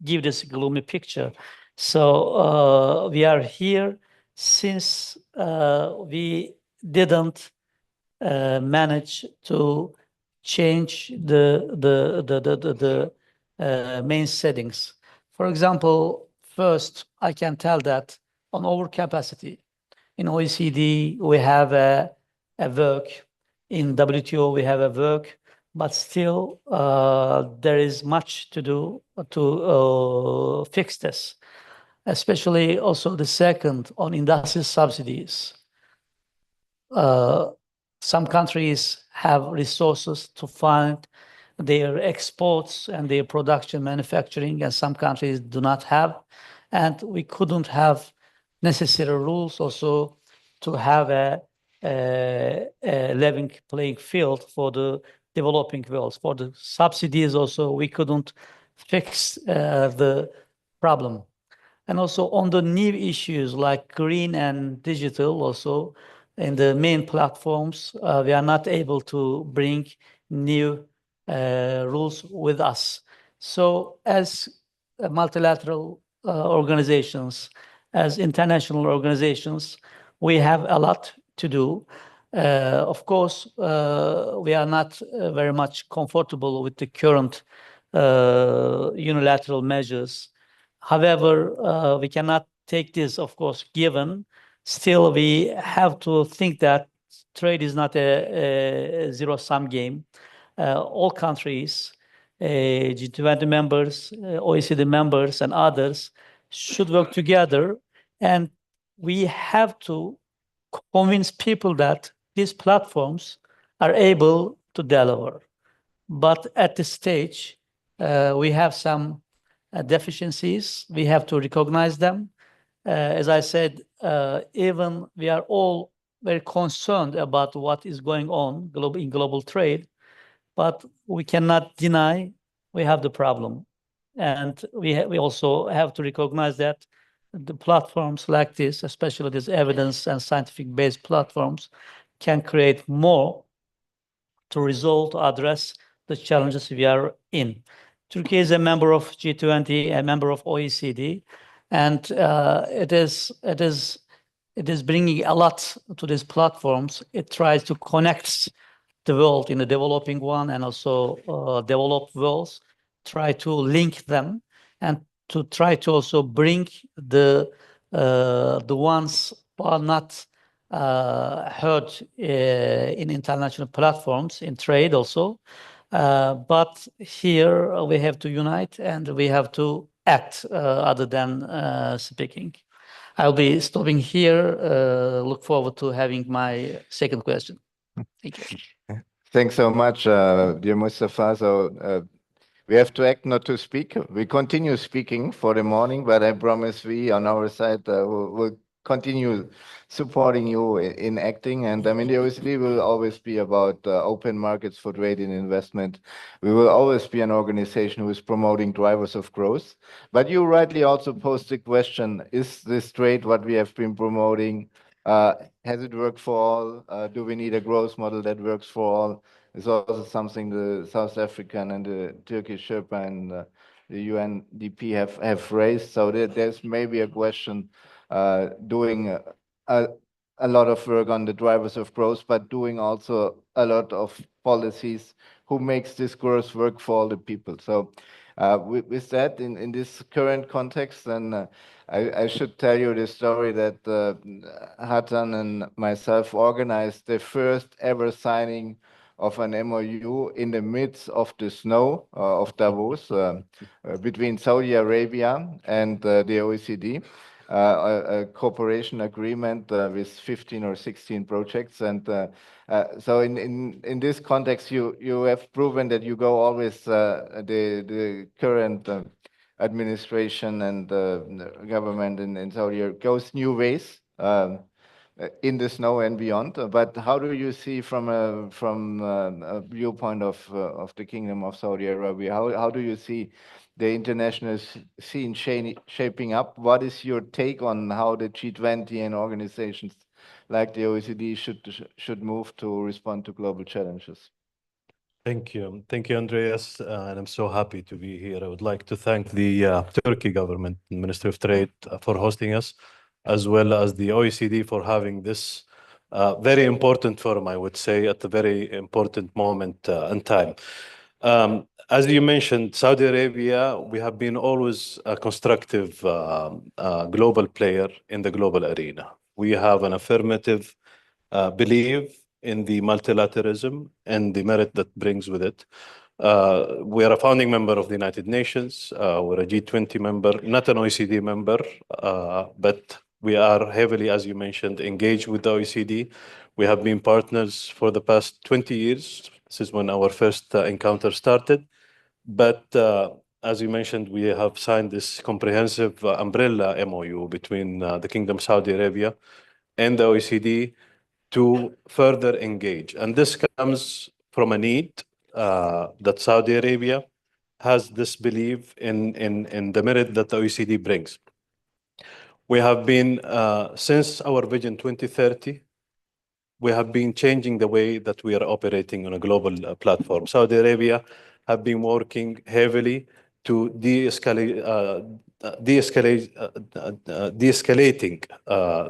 give this gloomy picture. So we are here since we didn't manage to change the main settings. For example, first, I can tell that on overcapacity, in OECD, we have a work. In WTO, we have a work, but still there is much to do to fix this, especially also the second on industrial subsidies. Some countries have resources to fund their exports and their production manufacturing, and some countries do not have. And we couldn't have necessary rules also to have a level playing field for the developing world. For the subsidies also, we couldn't fix the problem. And also on the new issues like green and digital also, in the main platforms, we are not able to bring new rules with us. So as multilateral organizations, as international organizations, we have a lot to do. Of course, we are not very much comfortable with the current unilateral measures. However, we cannot take this, of course, given. Still, we have to think that trade is not a zero-sum game. All countries, G20 members, OECD members, and others should work together. And we have to convince people that these platforms are able to deliver. But at this stage, we have some deficiencies. We have to recognize them. As I said, even we are all very concerned about what is going on in global trade, but we cannot deny we have the problem. And we also have to recognize that the platforms like this, especially these evidence and scientific-based platforms, can create more to resolve, to address the challenges we are in. Turkey is a member of G20, a member of OECD, and it is bringing a lot to these platforms. It tries to connect the world in the developing one and also developed worlds, try to link them and to try to also bring the ones who are not heard in international platforms, in trade also. But here we have to unite and we have to act other than speaking. I'll be stopping here. Look forward to having my second question. Thank you. Thanks so much, dear Mustafa. So we have to act, not to speak. We continue speaking for the morning, but I promise we on our side will continue supporting you in acting. And I mean, the OECD will always be about open markets for trade and investment. We will always be an organization who is promoting drivers of growth. But you rightly also posed the question, is this trade what we have been promoting? Has it worked for all? Do we need a growth model that works for all? It's also something the South African and the Turkish Sherpa and the UNDP have raised. So there's maybe a question doing a lot of work on the drivers of growth, but doing also a lot of policies who makes this growth work for all the people. So with that, in this current context, then I should tell you the story that Hatan and myself organized the first ever signing of an MOU in the midst of the snow of Davos between Saudi Arabia and the OECD, a cooperation agreement with 15 or 16 projects. And so in this context, you have proven that you go always the current administration and government in Saudi Arabia goes new ways in the snow and beyond. But how do you see from a viewpoint of the Kingdom of Saudi Arabia? How do you see the international scene shaping up? What is your take on how the G20 and organizations like the OECD should move to respond to global challenges? Thank you, Andreas, and I'm so happy to be here. I would like to thank the Turkey government, Ministry of Trade, for hosting us, as well as the OECD for having this very important forum, I would say, at a very important moment in time. As you mentioned, Saudi Arabia, we have been always a constructive global player in the global arena. We have an affirmative belief in the multilateralism and the merit that brings with it. We are a founding member of the United Nations. We're a G20 member, not an OECD member, but We are heavily, as you mentioned, engaged with the OECD. We have been partners for the past 20 years. This is when our first encounter started. But as you mentioned, we have signed this comprehensive umbrella MOU between the Kingdom of Saudi Arabia and the OECD to further engage. And this comes from a need that Saudi Arabia has this belief in the merit that the OECD brings. We have been, since our Vision 2030, we have been changing the way that we are operating on a global platform. Saudi Arabia have been working heavily to de-escalating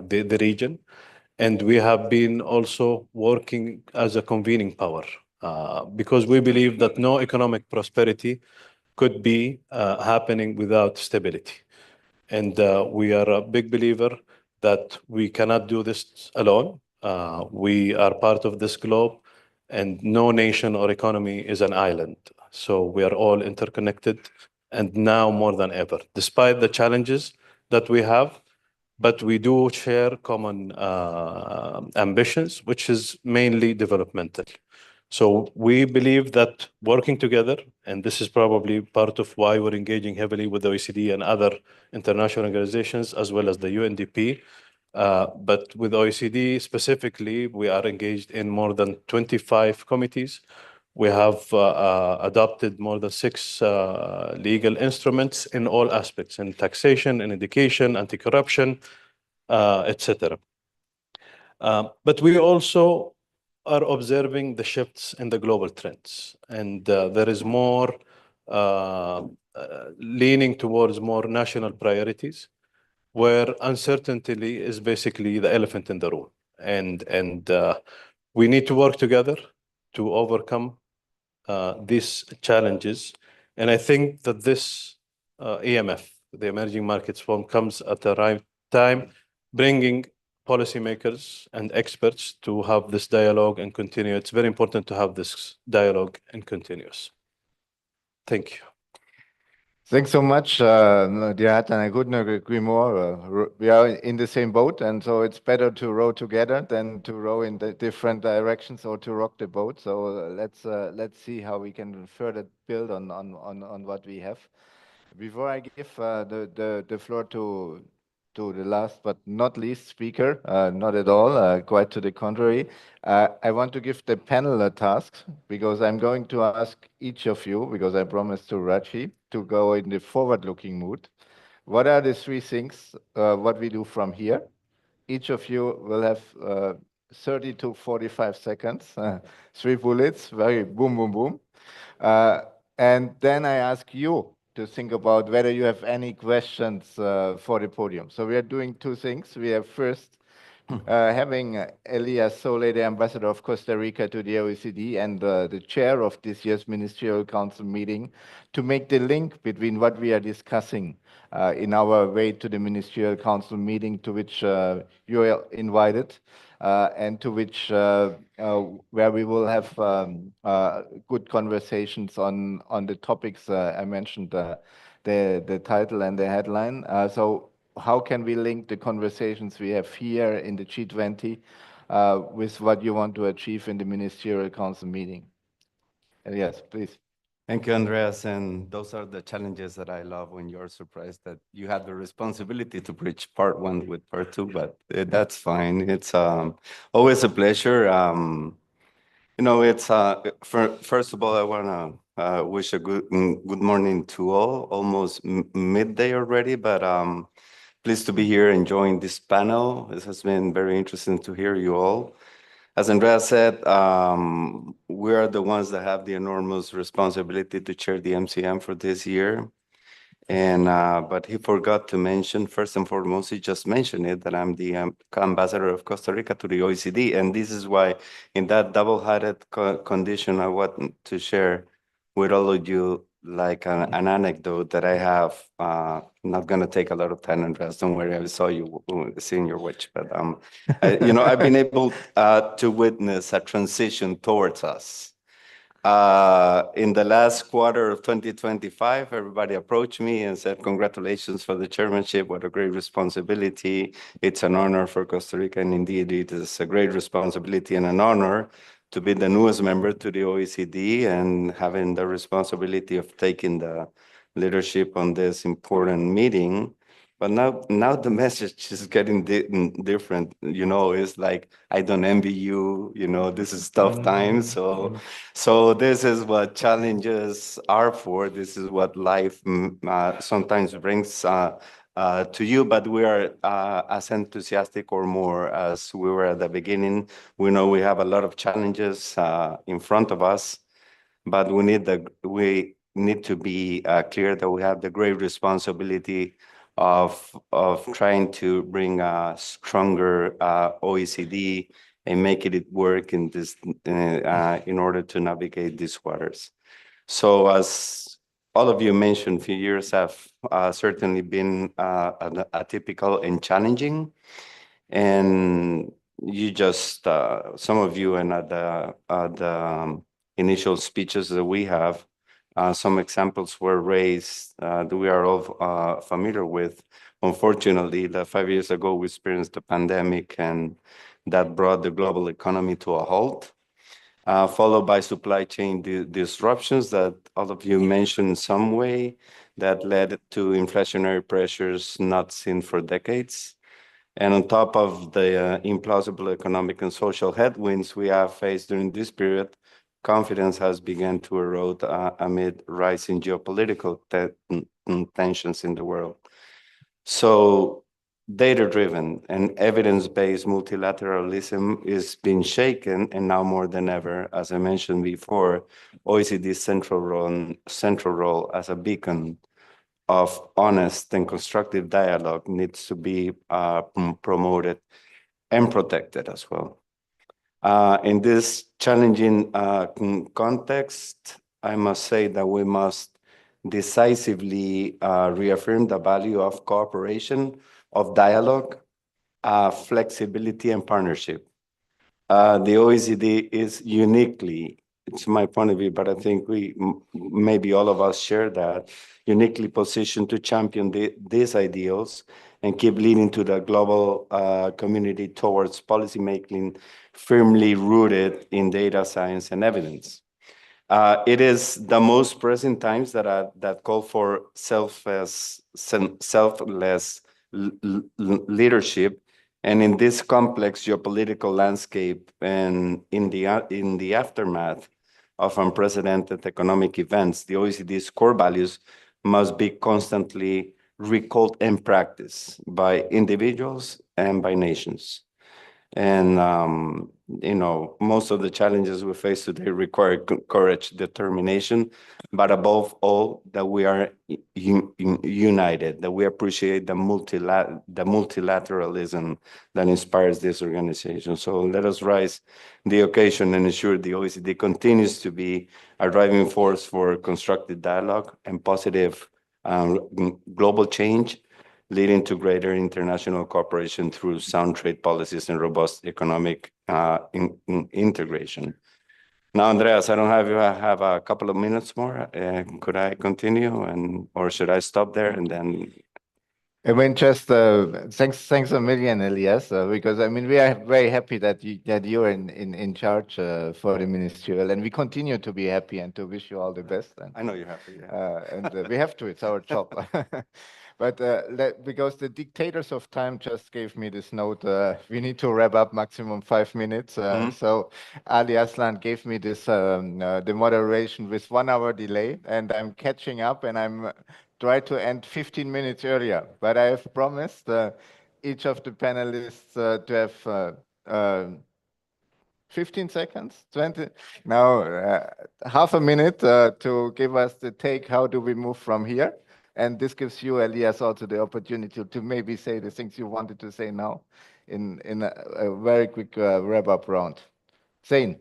the region. And we have been also working as a convening power because we believe that no economic prosperity could be happening without stability. And we are a big believer that we cannot do this alone. We are part of this globe, and no nation or economy is an island. So we are all interconnected, and now more than ever, despite the challenges that we have, but we do share common ambitions, which is mainly developmental. So we believe that working together, and this is probably part of why we're engaging heavily with the OECD and other international organizations, as well as the UNDP. But with OECD specifically, we are engaged in more than 25 committees. We have adopted more than 6 legal instruments in all aspects, in taxation, in education, anti-corruption, etc. But we also are observing the shifts in the global trends, and there is more leaning towards more national priorities, where uncertainty is basically the elephant in the room. And we need to work together to overcome these challenges. And I think that this EMF, the Emerging Markets Forum, comes at the right time, bringing policymakers and experts to have this dialogue and continue. It's very important to have this dialogue and continuous. Thank you. Thanks so much, Diat, and I couldn't agree more. We are in the same boat, and so it's better to row together than to row in the different directions or to rock the boat. So let's see how we can further build on what we have. Before I give the floor to the last but not least speaker, not at all, quite to the contrary, I want to give the panel a task, because I'm going to ask each of you, because I promised to Raji, to go in the forward-looking mood. What are the 3 things what we do from here? Each of you will have 30 to 45 seconds, 3 bullets, very boom, boom, boom. And then I ask you to think about whether you have any questions for the podium. So we are doing 2 things. We are first having Elias Solé, the ambassador of Costa Rica to the OECD and the chair of this year's Ministerial Council meeting, to make the link between what we are discussing in our way to the Ministerial Council meeting, to which you are invited, and to which where we will have good conversations on the topics I mentioned, the title and the headline. So how can we link the conversations we have here in the G20 with what you want to achieve in the Ministerial Council meeting? Yes, please. Thank you, Andreas. And those are the challenges that I love, when you're surprised that you have the responsibility to bridge part 1 with part 2, but that's fine. It's always a pleasure. You know, it's first of all, I want to wish a good morning to all. Almost midday already, but pleased to be here enjoying this panel. This has been very interesting to hear you all. As Andreas said, we are the ones that have the enormous responsibility to chair the MCM for this year. And but he forgot to mention, first and foremost, he just mentioned it, that I'm the ambassador of Costa Rica to the OECD. And this is why, in that double-headed condition, I want to share with all of you like an anecdote that I have. Not going to take a lot of time, Andreas, don't worry, I saw you seeing your watch, but you know, I've been able to witness a transition towards us. In the last quarter of 2025, everybody approached me and said, congratulations for the chairmanship. What a great responsibility. It's an honor for Costa Rica. And indeed, it is a great responsibility and an honor to be the newest member to the OECD and having the responsibility of taking the leadership on this important meeting. But now the message is getting different. It's like, I don't envy you. This is tough times. So this is what challenges are for. This is what life sometimes brings to you. But we are as enthusiastic or more as we were at the beginning. We know we have a lot of challenges in front of us, but we need to be clear that we have the great responsibility of trying to bring a stronger OECD and make it work in order to navigate these waters. So as all of you mentioned, few years have certainly been atypical and challenging. And you just, some of you and at the initial speeches that we have, some examples were raised that we are all familiar with. Unfortunately, 5 years ago, we experienced the pandemic, and that brought the global economy to a halt, followed by supply chain disruptions that all of you mentioned in some way that led to inflationary pressures not seen for decades. And on top of the implausible economic and social headwinds we have faced during this period, confidence has begun to erode amid rising geopolitical tensions in the world. So data-driven and evidence-based multilateralism is being shaken, and now more than ever, as I mentioned before, OECD's central role as a beacon of honest and constructive dialogue needs to be promoted and protected as well. In this challenging context, I must say that we must decisively reaffirm the value of cooperation, of dialogue, flexibility, and partnership. The OECD is uniquely, it's my point of view, but I think maybe all of us share that, uniquely positioned to champion these ideals and keep leading to the global community towards policymaking firmly rooted in data science and evidence. It is the most present times that call for selfless leadership. And in this complex geopolitical landscape and in the aftermath of unprecedented economic events, the OECD's core values must be constantly recalled and practiced by individuals and by nations. And, most of the challenges we face today require courage, determination, but above all, that we are united, that we appreciate the multilateralism that inspires this organization. So let us rise the occasion and ensure the OECD continues to be a driving force for constructive dialogue and positive global change, leading to greater international cooperation through sound trade policies and robust economic integration. Now, Andreas, I don't have a couple of minutes more. Could I continue, or should I stop there and then? I mean, just thanks a million, Elias, because I mean we are very happy that you're in charge for the ministerial, and we continue to be happy and to wish you all the best. And, I know you're happy. Yeah. And we have to; it's our job. But because the dictators of time just gave me this note, we need to wrap up maximum 5 minutes. So Ali Aslan gave me this the moderation with 1 hour delay, and I'm catching up, and I'm try to end 15 minutes earlier. But I have promised each of the panelists to have 15 seconds, 20, now half a minute to give us the take. How do we move from here? And this gives you, Elias, also the opportunity to maybe say the things you wanted to say now in a very quick wrap-up round. Zain.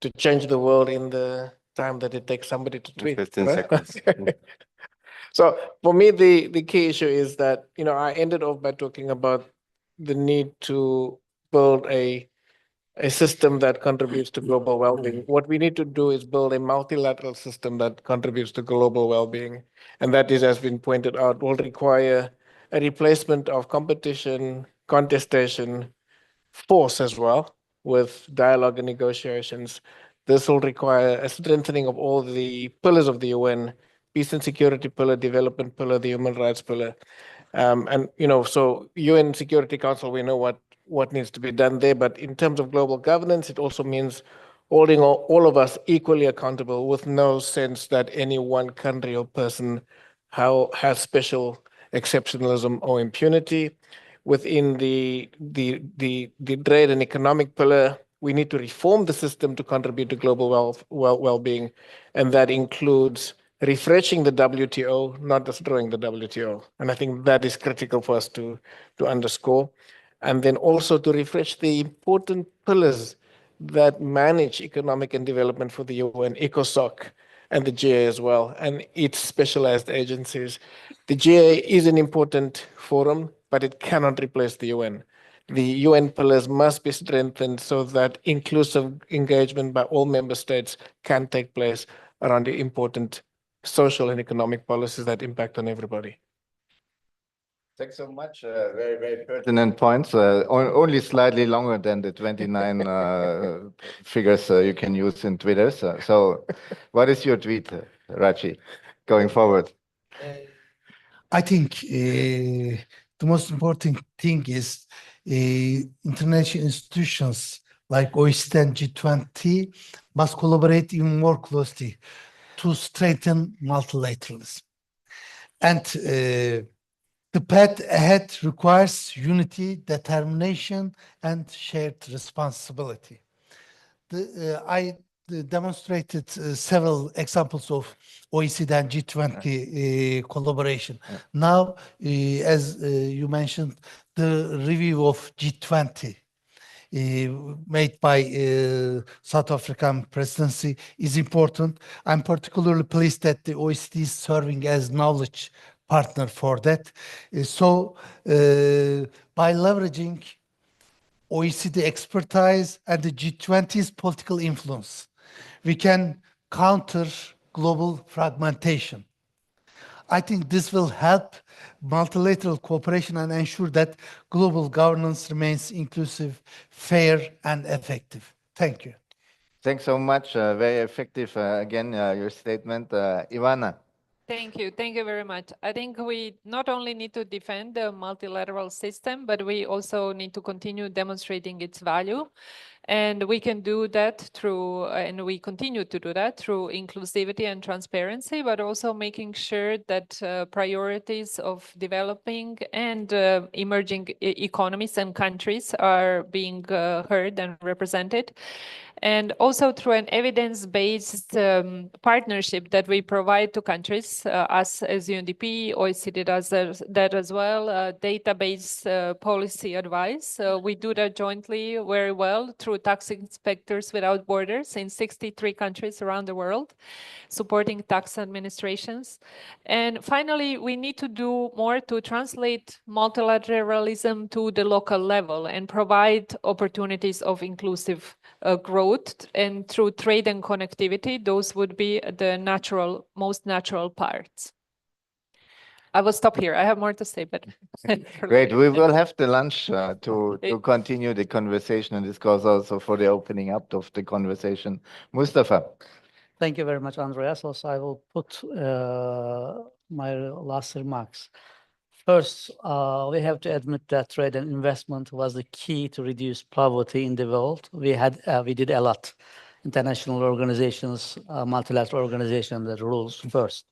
To change the world in the time that it takes somebody to tweet. 15 seconds. So for me, the key issue is that, I ended off by talking about the need to build a a system that contributes to global well-being. What we need to do is build a multilateral system that contributes to global well-being. And that is, has been pointed out, will require a replacement of competition, contestation, force as well, with dialogue and negotiations. This will require a strengthening of all the pillars of the UN, peace and security pillar, development pillar, the human rights pillar. And, you know, so UN Security Council, we know what needs to be done there. But in terms of global governance, it also means holding all of us equally accountable with no sense that any one country or person has special exceptionalism or impunity. Within the trade and economic pillar, we need to reform the system to contribute to global well-being, and that includes refreshing the WTO, not destroying the WTO. And I think that is critical for us to underscore. And then also to refresh the important pillars that manage economic and development for the UN, ECOSOC, and the GA as well, and its specialized agencies. The GA is an important forum, but it cannot replace the UN. The UN pillars must be strengthened so that inclusive engagement by all member states can take place around the important social and economic policies that impact on everybody. Thanks so much. Very, very pertinent points. Only slightly longer than the 29 figures you can use in Twitter. So what is your tweet, Rachi, going forward? I think the most important thing is international institutions like OECD and G20 must collaborate even more closely to strengthen multilateralism. And the path ahead requires unity, determination, and shared responsibility. I demonstrated several examples of OECD and G20 collaboration. Now, as you mentioned, the review of G20 made by South African presidency is important. I'm particularly pleased that the OECD is serving as knowledge partner for that. So by leveraging OECD expertise and the G20's political influence, we can counter global fragmentation. I think this will help multilateral cooperation and ensure that global governance remains inclusive, fair, and effective. Thank you. Thanks so much. Very effective. Again, your statement. Ivana. Thank you. Thank you very much. I think we not only need to defend the multilateral system, but we also need to continue demonstrating its value. And we can do that through, and we continue to do that through inclusivity and transparency, but also making sure that priorities of developing and emerging economies and countries are being heard and represented. And also through an evidence-based partnership that we provide to countries, us as UNDP, OECD does that as well, database policy advice. We do that jointly very well through Tax Inspectors Without Borders in 63 countries around the world, supporting tax administrations. And finally, we need to do more to translate multilateralism to the local level and provide opportunities of inclusive growth. And through trade and connectivity, those would be the most natural parts. I will stop here. I have more to say, but great. We will have the lunch to continue the conversation, and this goes also for the opening up of the conversation. Mustafa. Thank you very much, Andreas. Also, I will put my last remarks. First, we have to admit that trade and investment was the key to reduce poverty in the world. We did a lot. International organizations, multilateral organizations, the rules first.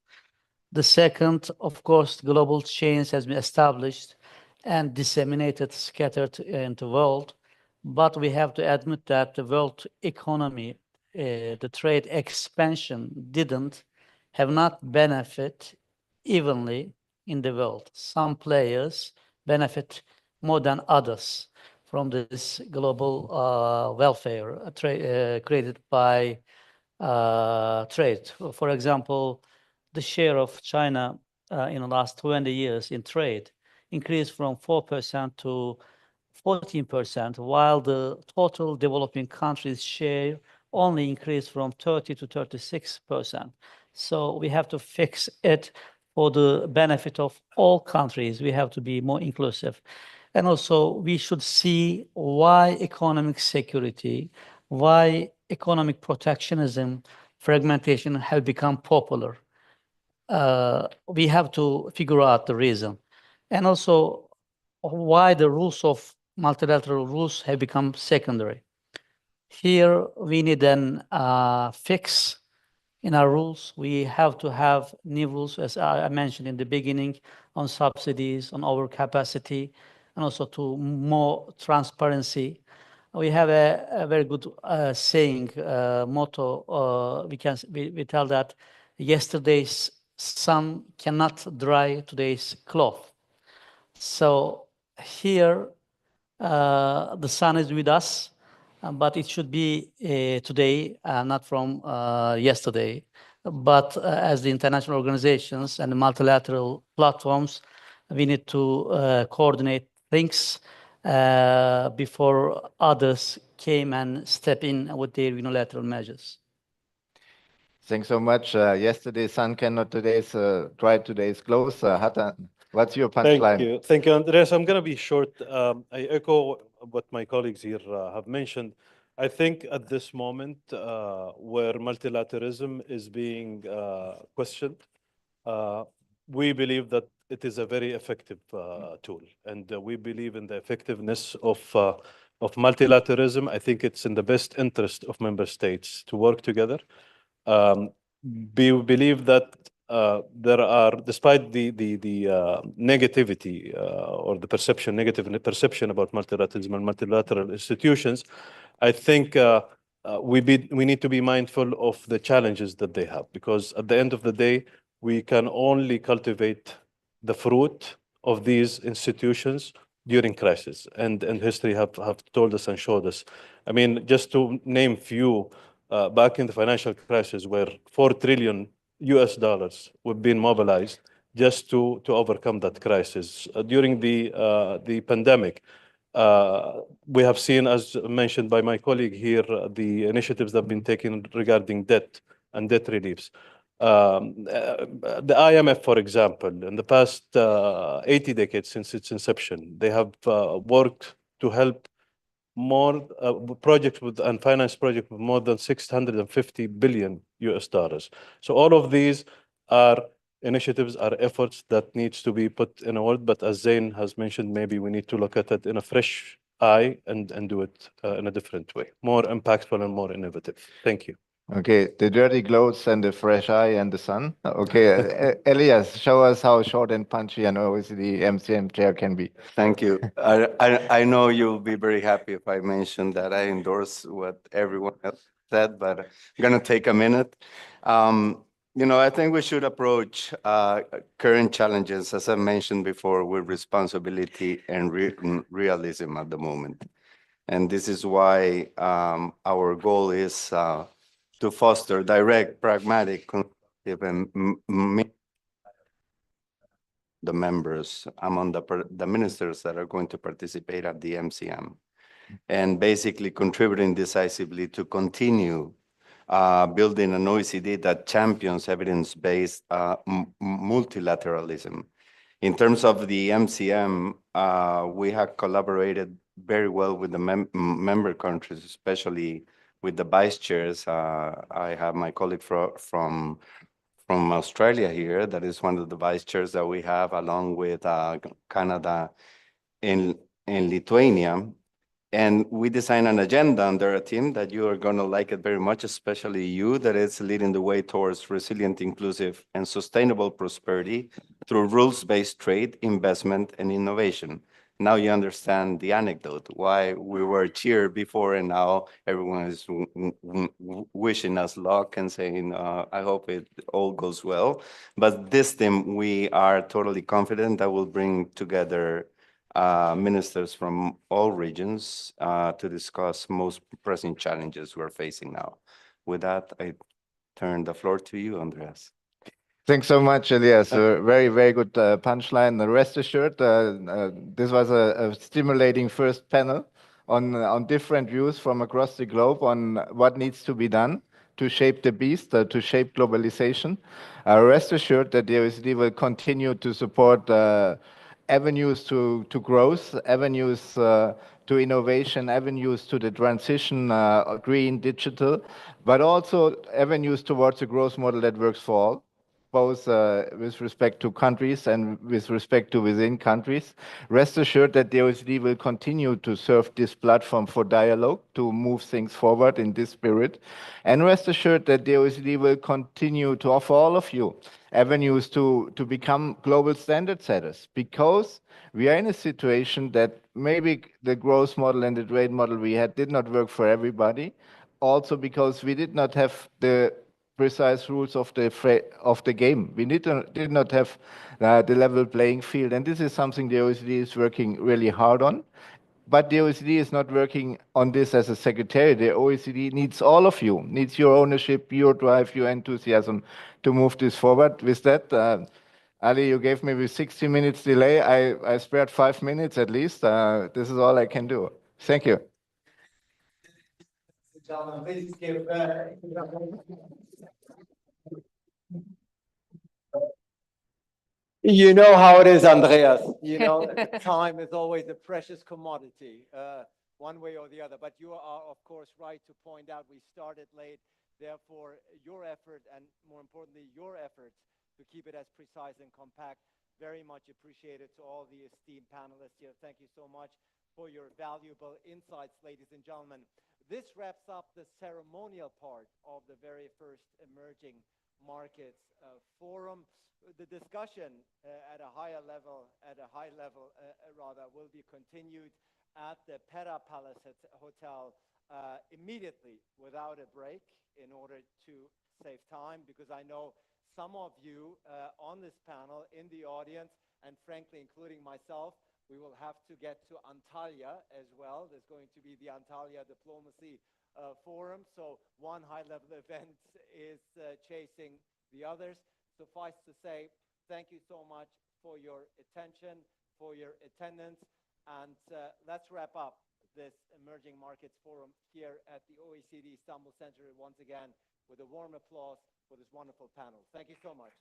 The second, of course, global change has been established and disseminated, scattered in the world. But we have to admit that the world economy, the trade expansion have not benefit evenly in the world. Some players benefit more than others from this global welfare created by trade. For example, the share of China in the last 20 years in trade increased from 4% to 14%, while the total developing countries share only increased from 30 to 36%. So we have to fix it for the benefit of all countries. We have to be more inclusive. And also, we should see why economic security, why economic protectionism, fragmentation have become popular. We have to figure out the reason. And also, why the rules of multilateral rules have become secondary. Here, we need an fix in our rules. We have to have new rules, as I mentioned in the beginning, on subsidies, on overcapacity, and also to more transparency. We have a very good saying, motto. We tell that yesterday's sun cannot dry today's cloth. So here, the sun is with us, but it should be today, not from yesterday. But as the international organizations and the multilateral platforms, we need to coordinate things before others came and step in with their unilateral measures. Thanks so much. Yesterday's sun cannot dry today's clothes. Hatan, what's your punchline? Thank you, Andreas. I'm going to be short. I echo what my colleagues here have mentioned. I think at this moment where multilateralism is being questioned, we believe that it is a very effective tool, and we believe in the effectiveness of multilateralism. I think it's in the best interest of member states to work together. We believe that there are, despite the negativity or the negative perception about multilateralism and multilateral institutions, I think we need to be mindful of the challenges that they have, because at the end of the day, we can only cultivate the fruit of these institutions during crisis, and history have told us and showed us. I mean, just to name few, back in the financial crisis, where $4 trillion were being mobilized just to overcome that crisis. During the pandemic, we have seen, as mentioned by my colleague here, the initiatives that have been taken regarding debt and debt reliefs. The IMF, for example, in the past 80 decades since its inception, they have worked to help more projects and finance projects with more than $650 billion. So all of these are initiatives, are efforts that needs to be put in order. But as Zain has mentioned, maybe we need to look at it in a fresh eye and do it in a different way, more impactful and more innovative. Thank you. Okay, the dirty clothes and the fresh eye and the sun. Okay, Elias, show us how short and punchy an OECD MCM chair can be. Thank you. I know you'll be very happy if I mention that I endorse what everyone else said, but I'm going to take a minute. I think we should approach current challenges, as I mentioned before, with responsibility and realism at the moment. And this is why our goal is to foster direct, pragmatic, constructive, and the members among the ministers that are going to participate at the MCM, and basically contributing decisively to continue building an OECD that champions evidence-based multilateralism. In terms of the MCM, we have collaborated very well with the member countries, especially with the vice chairs. I have my colleague from Australia here, that is one of the vice chairs that we have, along with Canada and Lithuania. And we designed an agenda under a team that you are going to like it very much, especially you, that is leading the way towards resilient, inclusive, and sustainable prosperity through rules-based trade, investment, and innovation. Now you understand the anecdote, why we were cheered before and now everyone is wishing us luck and saying, I hope it all goes well. But this time we are totally confident that we'll bring together ministers from all regions to discuss most pressing challenges we're facing now. With that, I turn the floor to you, Andreas. Thanks so much, Elias. Very, very good punchline. Rest assured, this was a stimulating first panel on different views from across the globe on what needs to be done to shape the beast, to shape globalization. Rest assured that the OECD will continue to support avenues to growth, avenues to innovation, avenues to the transition, green, digital, but also avenues towards a growth model that works for all, both with respect to countries and with respect to within countries. Rest assured that the OECD will continue to serve this platform for dialogue to move things forward in this spirit. And rest assured that the OECD will continue to offer all of you avenues to become global standard setters, because we are in a situation that maybe the growth model and the trade model we had did not work for everybody, also because we did not have the precise rules of the game. We did not have the level playing field, and this is something the OECD is working really hard on. But the OECD is not working on this as a secretary. The OECD needs all of you, needs your ownership, your drive, your enthusiasm to move this forward. With that, Ali, you gave me with 60 minutes delay. I spared 5 minutes at least. This is all I can do. Thank you. Gentlemen, please give You know how it is, Andreas. You know, time is always a precious commodity, one way or the other. But you are, of course, right to point out we started late. Therefore, your effort, and more importantly, your efforts to keep it as precise and compact, very much appreciated to all the esteemed panelists here. Thank you so much for your valuable insights, ladies and gentlemen. This wraps up the ceremonial part of the very first Emerging Markets Forum. The discussion at a high level, will be continued at the Pera Palace Hotel immediately without a break in order to save time, because I know some of you on this panel, in the audience, and frankly, including myself, we will have to get to Antalya as well. There's going to be the Antalya Diplomacy Forum. So one high-level event is chasing the others. Suffice to say, thank you so much for your attention, for your attendance, and let's wrap up this Emerging Markets Forum here at the OECD Istanbul Center once again with a warm applause for this wonderful panel. Thank you so much.